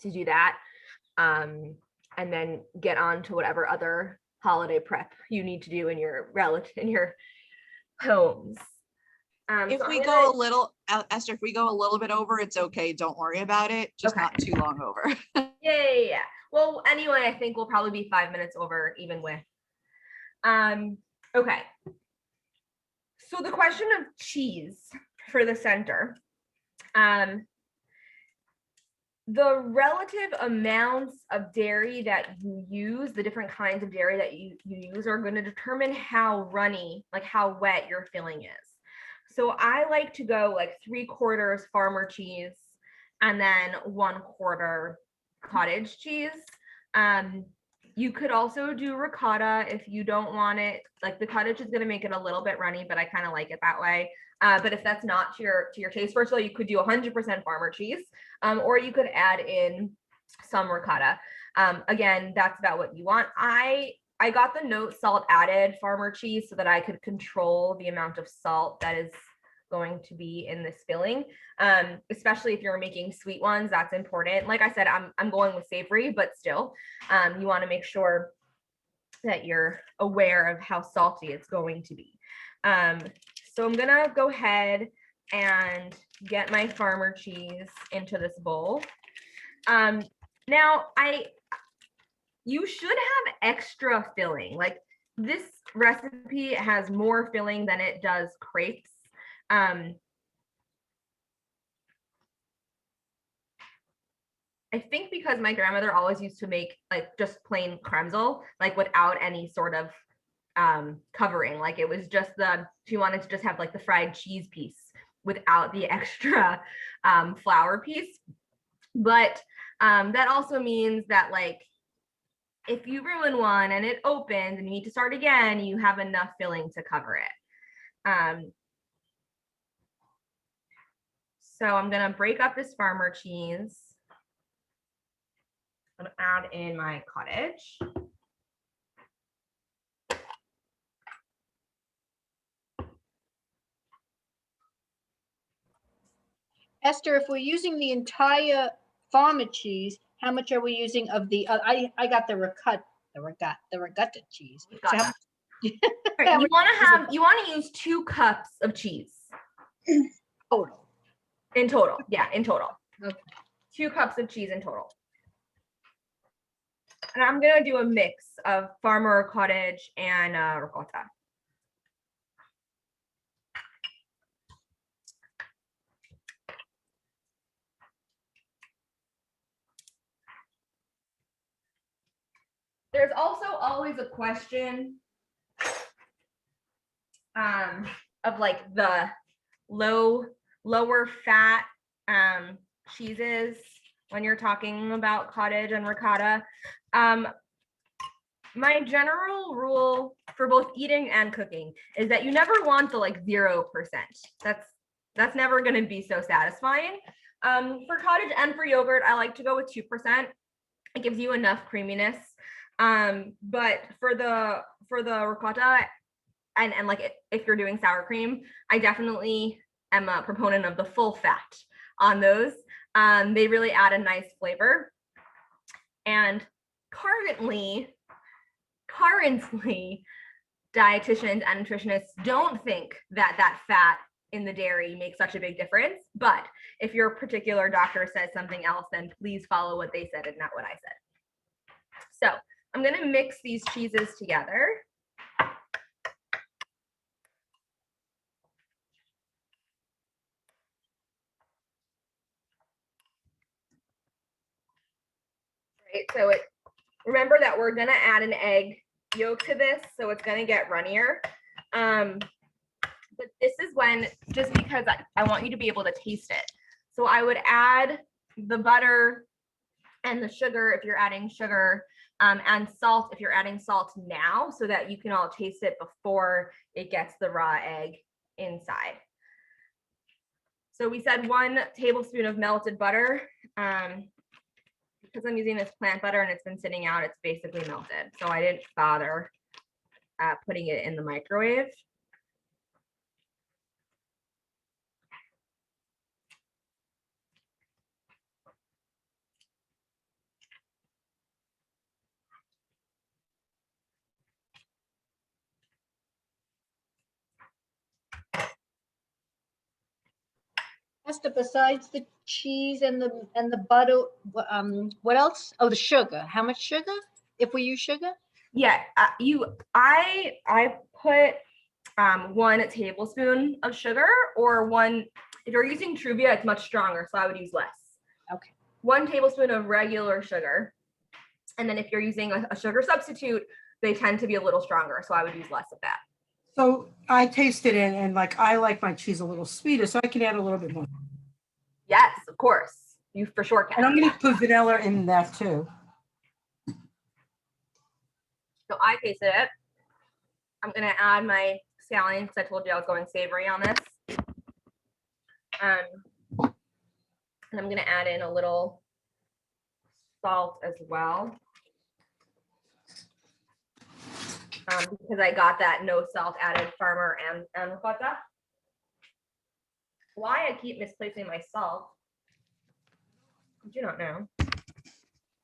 do that. And then get on to whatever other holiday prep you need to do in your homes. If we go a little, Esther, if we go a little bit over, it's okay. Don't worry about it. Just Okay. not too long over. Yeah. Well, anyway, I think we'll probably be 5 minutes over even with. Okay. So the question of cheese for the center. The relative amounts of dairy that you use, the different kinds of dairy that you use are going to determine how runny, like how wet your filling is. So I like to go like 3/4 farmer cheese and then 1/4 cottage cheese. You could also do ricotta if you don't want it. Like the cottage is going to make it a little bit runny, but I kind of like it that way. But if that's not to your taste, first of all, you could do 100% farmer cheese, or you could add in some ricotta. Again, that's about what you want. I got the note salt added farmer cheese so that I could control the amount of salt that is going to be in this filling, especially if you're making sweet ones. That's important. Like I said, I'm going with savory, but still, you want to make sure that you're aware of how salty it's going to be. So I'm gonna go ahead and get my farmer cheese into this bowl. Now you should have extra filling. Like this recipe has more filling than it does crepes. I think because my grandmother always used to make like just plain kremzel, like without any sort of covering. Like it was just she wanted to just have like the fried cheese piece without the extra flour piece. But that also means that like if you ruin one and it opens and you need to start again, you have enough filling to cover it. So I'm gonna break up this farmer cheese. I'm gonna add in my cottage. Esther, if we're using the entire farmer cheese, how much are we using of the, I got the ricotta cheese. So how- Right, you want to use 2 cups of cheese total? in total. Yeah, in total. Okay. 2 cups of cheese in total. And I'm gonna do a mix of farmer, cottage, and ricotta. There's also always a question of like the lower fat cheeses when you're talking about cottage and ricotta. my general rule for both eating and cooking is that you never want the like 0%. That's never going to be so satisfying. For cottage and for yogurt, I like to go with 2%. It gives you enough creaminess. But for the ricotta and like if you're doing sour cream, I definitely am a proponent of the full fat on those. They really add a nice flavor. And currently, dietitians and nutritionists don't think that fat in the dairy makes such a big difference. But if your particular doctor says something else, then please follow what they said and not what I said. So I'm going to mix these cheeses together. Right, so remember that we're going to add an egg yolk to this, so it's going to get runnier. But this is when, just because I want you to be able to taste it. So I would add the butter and the sugar if you're adding sugar, and salt if you're adding salt now, so that you can all taste it before it gets the raw egg inside. So we said 1 tablespoon of melted butter. Because I'm using this plant butter and it's been sitting out, it's basically melted. So I didn't bother putting it in the microwave. Esther, besides the cheese and the butter, what else? Oh, the sugar. How much sugar? If we use sugar? Yeah, I put 1 tablespoon of sugar, or 1, if you're using Truvia, it's much stronger, so I would use less. Okay. 1 tablespoon of regular sugar. And then if you're using a sugar substitute, they tend to be a little stronger, so I would use less of that. So I tasted it and like, I like my cheese a little sweeter, so I can add a little bit more. Yes, of course. You for sure can. And I'm going to put vanilla in that too. So I tasted it. I'm going to add my scallion because I told you I was going savory on this. And I'm going to add in a little salt as well. Because I got that no salt added farmer and ricotta. Why I keep misplacing my salt, I do not know.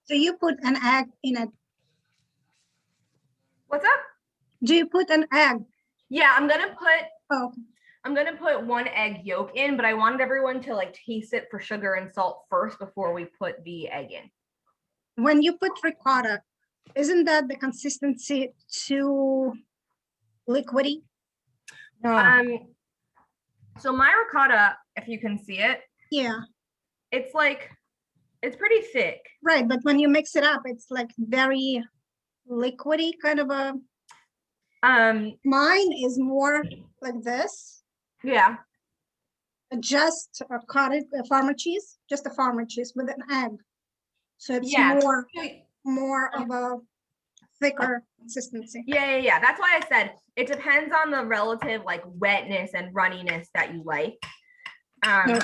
So you put an egg in it. What's up? Do you put an egg? Yeah, I'm gonna put 1 egg yolk in, but I wanted everyone to like taste it for sugar and salt first before we put the egg in. When you put ricotta, isn't that the consistency too liquidy? No. So my ricotta, if you can see it, Yeah, it's pretty thick. right. But when you mix it up, it's like very liquidy kind of a. Mine is more like this. Yeah. Just a cottage, a farmer cheese, just a farmer cheese with an egg. So it's Yeah. more of a thicker consistency. Yeah. That's why I said it depends on the relative like wetness and runniness that you like. No,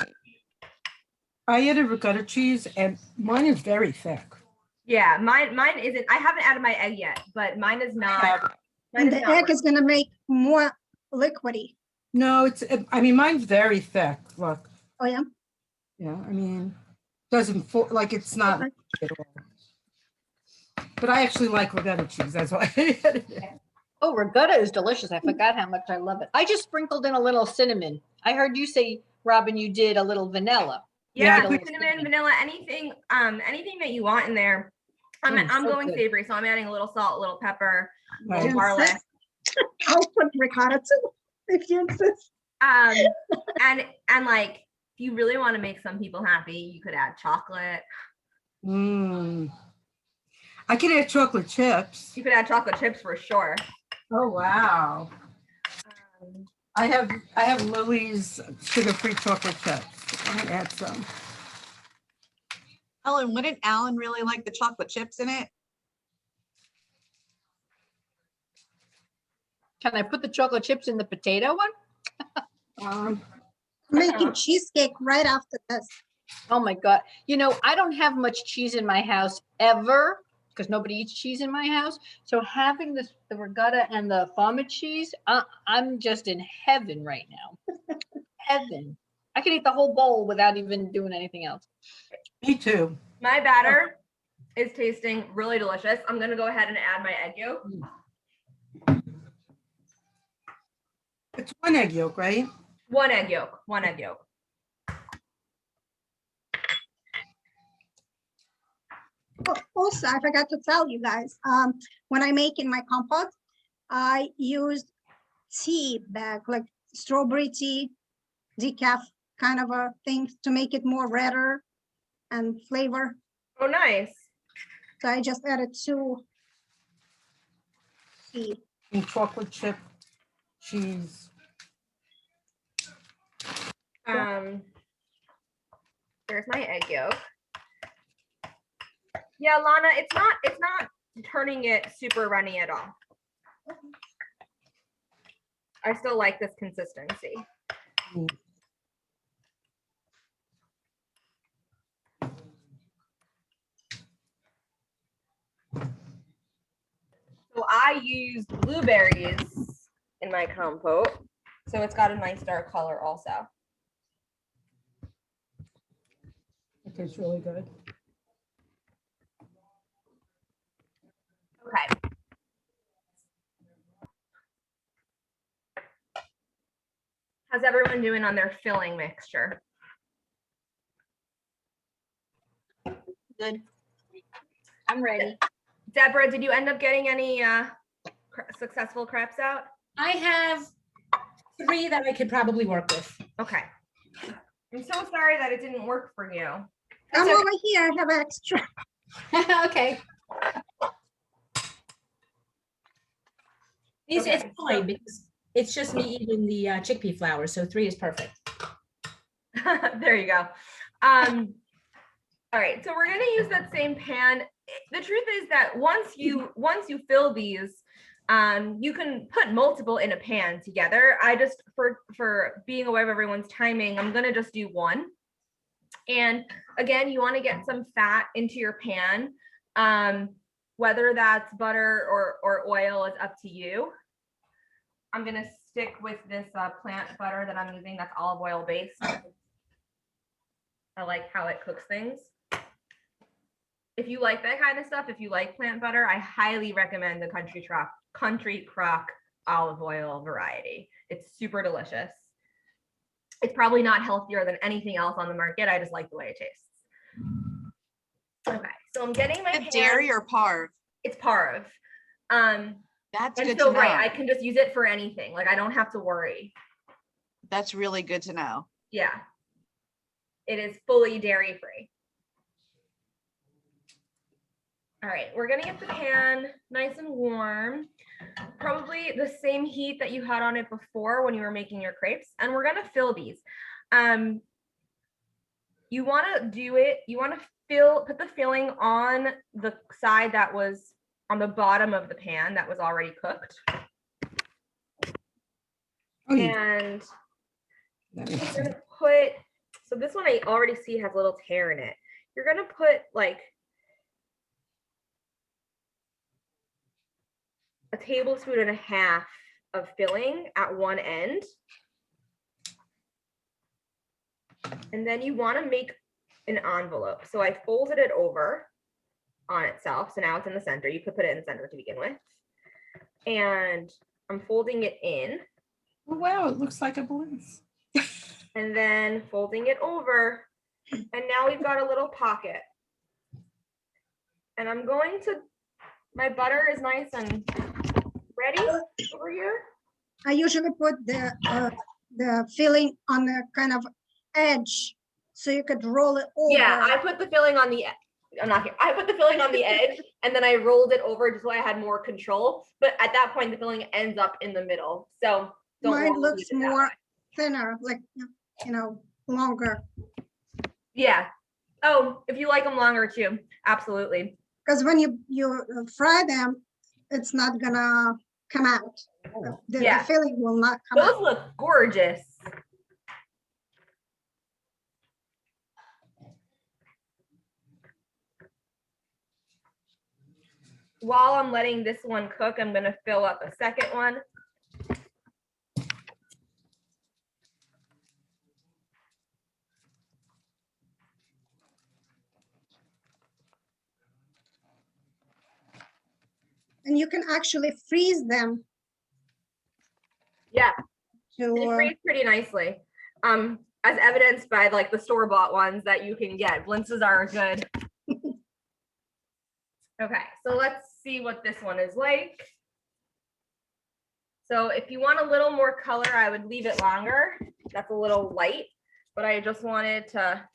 I added ricotta cheese and mine is very thick. Yeah, mine isn't. I haven't added my egg yet, but mine is not. And the egg is going to make more liquidy. No, I mean, mine's very thick. Look. Oh, yeah? Yeah, I mean, doesn't like it's not Okay. at all. But I actually like ricotta cheese. That's why I added it. Oh, regatta is delicious. I forgot how much I love it. I just sprinkled in a little cinnamon. I heard you say, Robin, you did a little vanilla. Yeah, Yeah, cinnamon, vanilla, anything that you want in there. I'm so going good. savory, so I'm adding a little salt, a little pepper, a Right. little garlic. I'll put ricotta too, if you insist. And like if you really want to make some people happy, you could add chocolate. I could add chocolate chips. You could add chocolate chips for sure. Oh wow! I have Lily's sugar-free chocolate chips. I'm gonna add some. Ellen, wouldn't Alan really like the chocolate chips in it? Can I put the chocolate chips in the potato one? Making cheesecake right after this. Oh my God. You know, I don't have much cheese in my house ever because nobody eats cheese in my house. So having this, the regatta and the farmer cheese, I'm just in heaven right now. Heaven. I can eat the whole bowl without even doing anything else. Me too. My batter is tasting really delicious. I'm gonna go ahead and add my egg yolk. It's one egg yolk, right? One egg yolk, one egg yolk. Oh, also, I forgot to tell you guys, when I make in my compote, I used tea bag, like strawberry tea, decaf kind of a thing to make it more redder and flavor. Oh, nice. So I just added 2 tea. And chocolate chip cheese. There's my egg yolk. Yeah, Lana, it's not turning it super runny at all. I still like this consistency. So I used blueberries in my compote, so it's got a nice dark color also. It tastes really good. Okay. How's everyone doing on their filling mixture? Good. I'm ready. Deborah, did you end up getting any successful crepes out? I have 3 that I could probably work with. Okay. I'm so sorry that it didn't work for you. Come okay. over here, I have extra. Okay. It's Okay, fine because it's just me eating the chickpea flour, so 3 is perfect. There you go. All right, so we're gonna use that same pan. The truth is that once you fill these, you can put multiple in a pan together. I just, for being aware of everyone's timing, I'm gonna just do 1. And again, you want to get some fat into your pan. Whether that's butter or oil is up to you. I'm gonna stick with this plant butter that I'm using that's olive oil based. I like how it cooks things. If you like that kind of stuff, if you like plant butter, I highly recommend the Country Crock olive oil variety. It's super delicious. It's probably not healthier than anything else on the market. I just like the way it tastes. Okay, so I'm getting my Dairy or parve? It's parve. That's And good so to know. right, I can just use it for anything. Like I don't have to worry. That's really good to know. Yeah. It is fully dairy free. All right, we're gonna get the pan nice and warm. Probably the same heat that you had on it before when you were making your crepes. And we're gonna fill these. You wanna put the filling on the side that was on the bottom of the pan that was already cooked. Oh, yeah. And That you're makes gonna sense. put, so this one I already see has a little tear in it. You're gonna put like a tablespoon and a half of filling at one end. And then you want to make an envelope. So I folded it over on itself. So now it's in the center. You could put it in the center to begin with. And I'm folding it in. Oh, wow, it looks like a Blintz. And then folding it over. And now we've got a little pocket. And I'm going to, my butter is nice and ready over here. I usually put the filling on the kind of edge, so you could roll it over. Yeah, I put the filling on the, I'm not here. I put the filling on the edge and then I rolled it over just so I had more control. But at that point, the filling ends up in the middle. So Mine looks more thinner, like, longer. Yeah. Oh, if you like them longer too, absolutely. Because when you fry them, it's not gonna come out. The Yeah. filling will not come Those out. look gorgeous. While I'm letting this one cook, I'm gonna fill up a second one. And you can actually freeze them Yeah, they to, freeze pretty nicely. As evidenced by like the store-bought ones that you can get. Blintzes are good. Okay, so let's see what this one is like. So if you want a little more color, I would leave it longer. That's a little light, but I just wanted to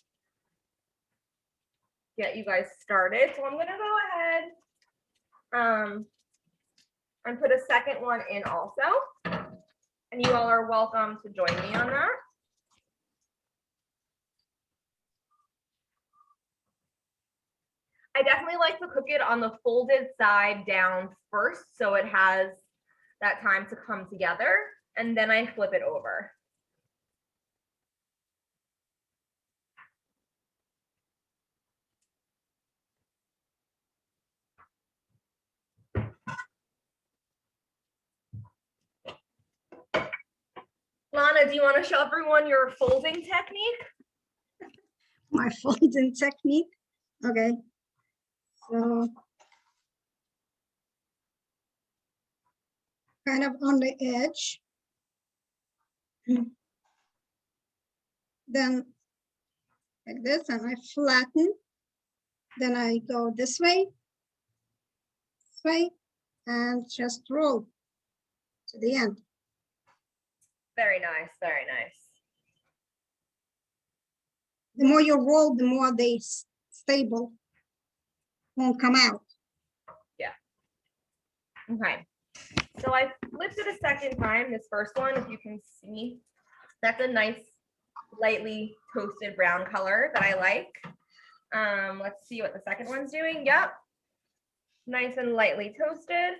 get you guys started. So I'm gonna go ahead and put a second one in also. And you all are welcome to join me on that. I definitely like to cook it on the folded side down first, so it has that time to come together, and then I flip it over. Lana, do you want to show everyone your folding technique? my folding technique. Okay. So kind of on the edge. Then like this, and I flatten. Then I go this way, and just roll to the end. Very nice, very nice. The more you roll, the more they stable, won't come out. Okay, so I flipped it a second time, this first one, if you can see. That's a nice, lightly toasted brown color that I like. Let's see what the second one's doing. Yep, nice and lightly toasted.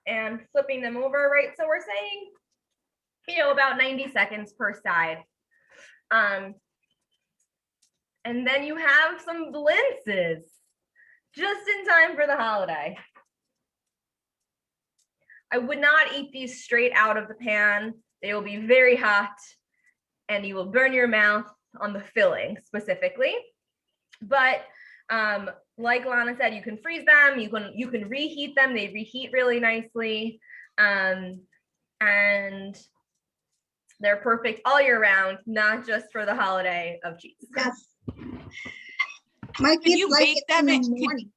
And flipping them over, right? So we're saying, you know, about 90 seconds per side. And then you have some Blintzes, just in time for the holiday. I would not eat these straight out of the pan. They will be very hot and you will burn your mouth on the filling specifically. But like Lana said, you can freeze them, you can reheat them. They reheat really nicely. And they're perfect all year round, not just for the holiday of cheese. Yes. My Could kids you like bake it them in the and morning.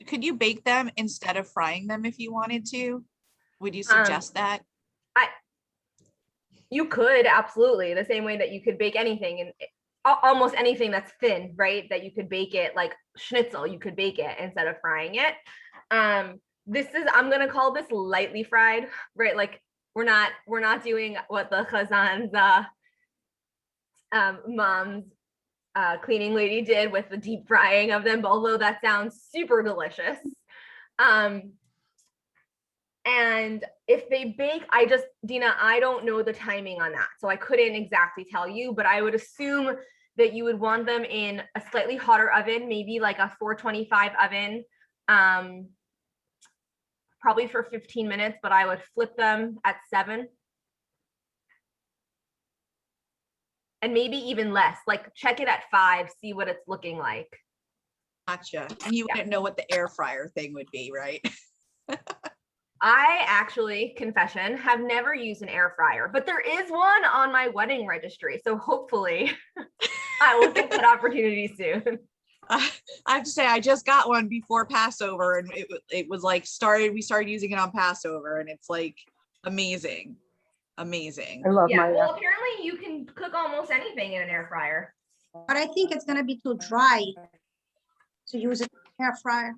could you bake them instead of frying them if you wanted to? Would you suggest that? You could, absolutely, the same way that you could bake anything, and almost anything that's thin, right? That you could bake it, like schnitzel, you could bake it instead of frying it. This is, I'm gonna call this lightly fried, right? Like we're not doing what the Chazan's mom's cleaning lady did with the deep frying of them, although that sounds super delicious. And if they bake, Dina, I don't know the timing on that, so I couldn't exactly tell you, but I would assume that you would want them in a slightly hotter oven, maybe like a 425 oven, probably for 15 minutes, but I would flip them at 7. And maybe even less, like check it at 5, see what it's looking like. Gotcha. And you wouldn't know what the air fryer thing would be, right? I actually, confession, have never used an air fryer, but there is one on my wedding registry. So hopefully I will get that opportunity soon. I have to say, I just got one before Passover, and it was like we started using it on Passover, and it's like amazing. Amazing. I love Yeah, my, well, apparently you can cook almost anything in an air fryer. But I think it's gonna be too dry to use it in air fryer.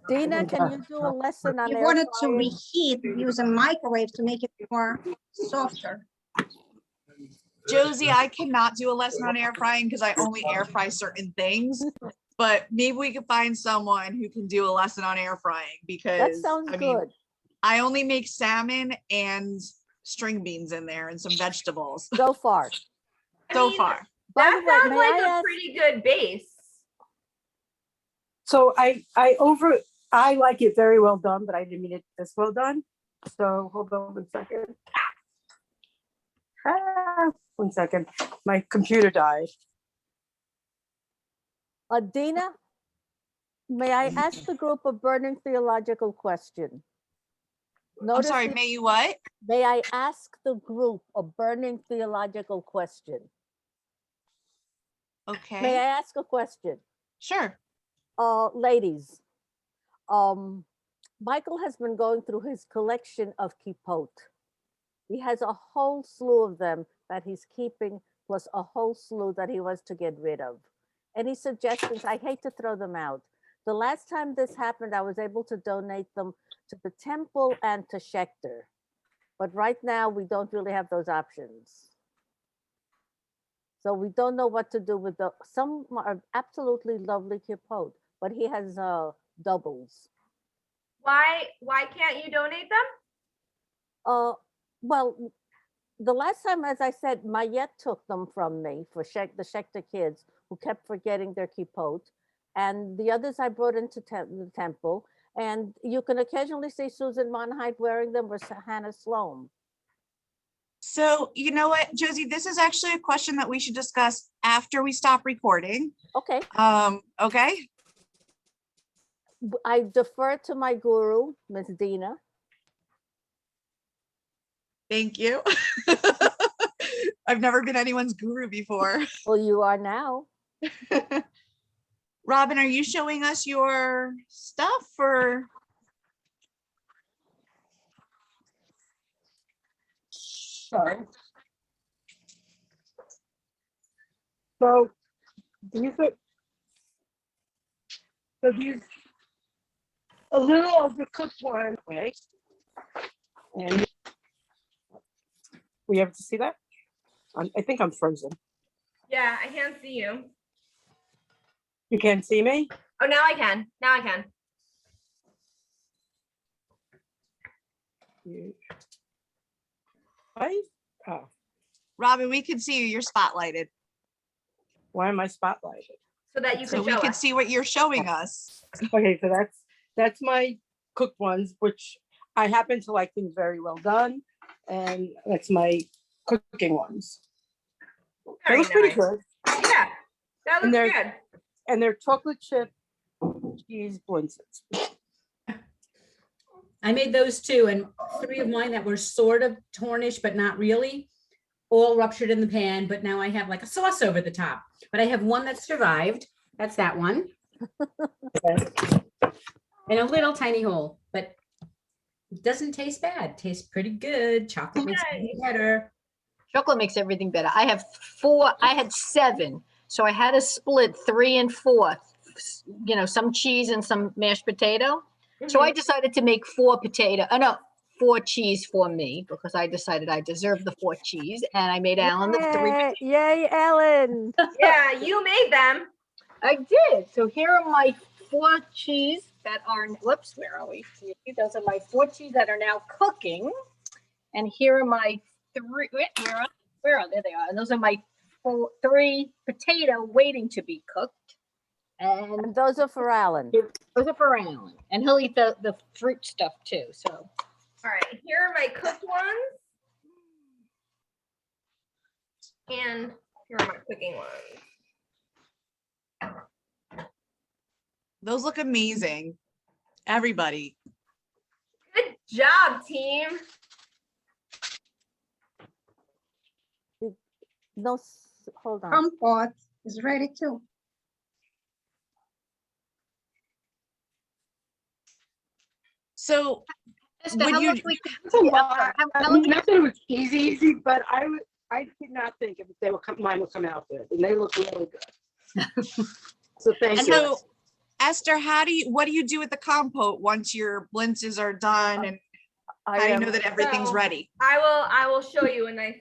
Dina, can you do a lesson on You air wanted to frying? reheat, use a microwave to make it more softer. Josie, I cannot do a lesson on air frying because I only air fry certain things, but maybe we could find someone who can do a lesson on air frying That because sounds I mean, good. I only make salmon and string beans in there and some vegetables So far. I so mean, far. By That the way, sounds may like I a ask, pretty good base. So I like it very well done, but I didn't mean it this well done. So hold on 1 second. 1 second. My computer died. Dina, may I ask the group a burning theological question? I'm Notice sorry, the- may you what? May I ask the group a burning theological question? May I Okay, ask a question? sure. Ladies, Michael has been going through his collection of kippot. He has a whole slew of them that he's keeping, plus a whole slew that he wants to get rid of. Any suggestions? I hate to throw them out. The last time this happened, I was able to donate them to the temple and to Schechter. But right now, we don't really have those options. So we don't know what to do with some are absolutely lovely kippot, but he has doubles. Why can't you donate them? Well, the last time, as I said, Mayette took them from me for the Schechter kids who kept forgetting their kippot. And the others I brought into the temple. And you can occasionally see Susan Monheit wearing them or Hannah Sloan. So you know what, Josie, this is actually a question that we should discuss after we stop recording. Okay, Okay, I defer to my guru, Ms. Dina. thank you. I've never been anyone's guru before. Well, you are now. Robin, are you showing us your stuff or? Sorry. So these are a little overcooked one, right? And we have to see that. I think I'm frozen. Yeah, I can't see you. You can't see me? Oh, now I can. Now I can. Right? Oh, Robin, we can see you. You're spotlighted. why am I spotlighted? So that you So can we show can us. see what you're showing us. Okay, so that's my cooked ones, which I happen to like things very well done, and that's my cooking ones. They Very look pretty nice. good, Yeah, that And looks there's- good. and they're chocolate chip cheese Blintzes. I made those too, and 3 of mine that were sort of tornish, but not really, all ruptured in the pan, but now I have like a sauce over the top. But I have one that survived. That's that one. And a little tiny hole, but it doesn't taste bad. Tastes pretty good. Chocolate makes it better. Chocolate makes everything better. I have 4, I had 7. So I had to split 3 and 4, you know, some cheese and some mashed potato. So I decided to make 4 cheese for me because I decided I deserved the 4 cheese. And I made Alan the 3. Yay, Ellen. Yeah, you made them. I did. So here are my 4 cheese that are, whoops, where are we? Those are my 4 cheese that are now cooking. And here are my 3, where are they? There they are. And those are my 3 potato waiting to be cooked. And And those are for Alan. those are for Alan. And he'll eat the fruit stuff too. So All right, here are my cooked ones. And here are my cooking ones. Those look amazing. Everybody. Good job, team. Um, Hold on. Compote is ready too. So Esther, Would how you- long we It's a lot. how I long- mean, not that it was easy, but I did not think if they were mine would come out good, and they look really good. So thank and you. so Esther, what do you do with the compote once your blintzes are done and how do you know that everything's So- ready? I will show you a nice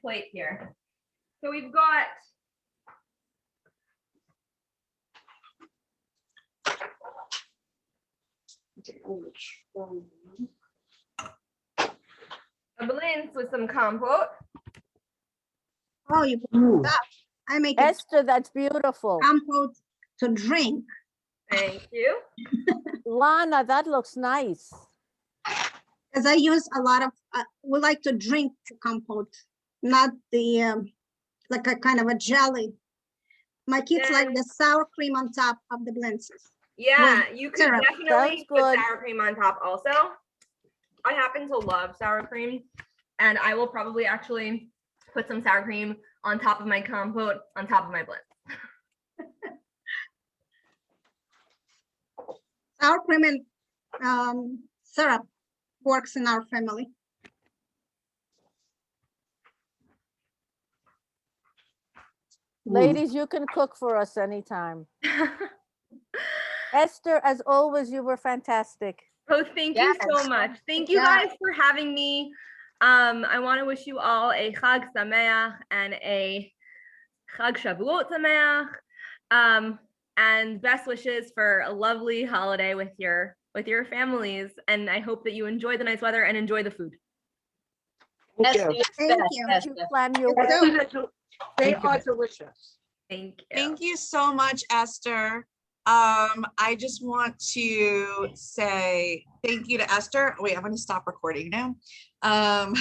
plate here. So we've got A Blintzes with some compote. Oh, you put that. I make it Esther, that's beautiful. compote to drink. Thank you. Lana, that looks nice. Because I use a lot of, we like to drink compote, not the, like a kind of a jelly. My kids like And- the sour cream on top of the Blintzes. Yeah, you could syrup. definitely Sounds put good. sour cream on top also. I happen to love sour cream, and I will probably actually put some sour cream on top of my compote, on top of my blend. Sour cream and syrup works in our family. Ladies, you can cook for us anytime. Esther, as always, you were fantastic. Oh, thank you so Yes. much. Thank you Yeah. guys for having me. I want to wish you all a Chag Sameach and a Chag Shavuot Sameach. And best wishes for a lovely holiday with your families. And I hope that you enjoy the nice weather and enjoy the food. Thank Esther, you. you're Thank best, you. Esther. You plan your You work. too. They are delicious. Thank you. Thank you so much, Esther. I just want to say thank you to Esther. Wait, I'm going to stop recording now. Bye.